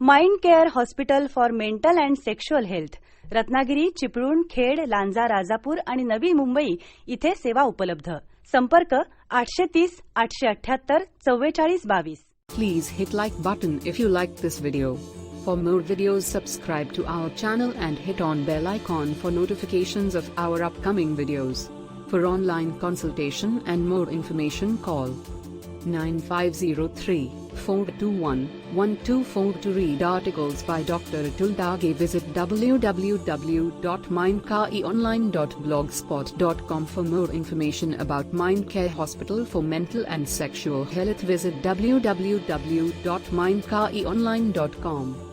Mind care hospital for mental and sexual health, Ratnagiri, Chiplun, Khed, Lanja, Rajapur आणि नवी मुंबई इथे सेवा उपलब्ध. संपर्क 830 878 4422. Please hit like button if you liked this video. For more videos, subscribe to our channel and hit on bell icon for notifications of our upcoming videos. For online consultation and more information, call 9503-421-124 to read articles by Dr. Atul Dage. Visit www.mindcareonline.blogspot.com for more information about Mindcare Hospital for Mental and Sexual Health. Visit www.mindcareonline.com.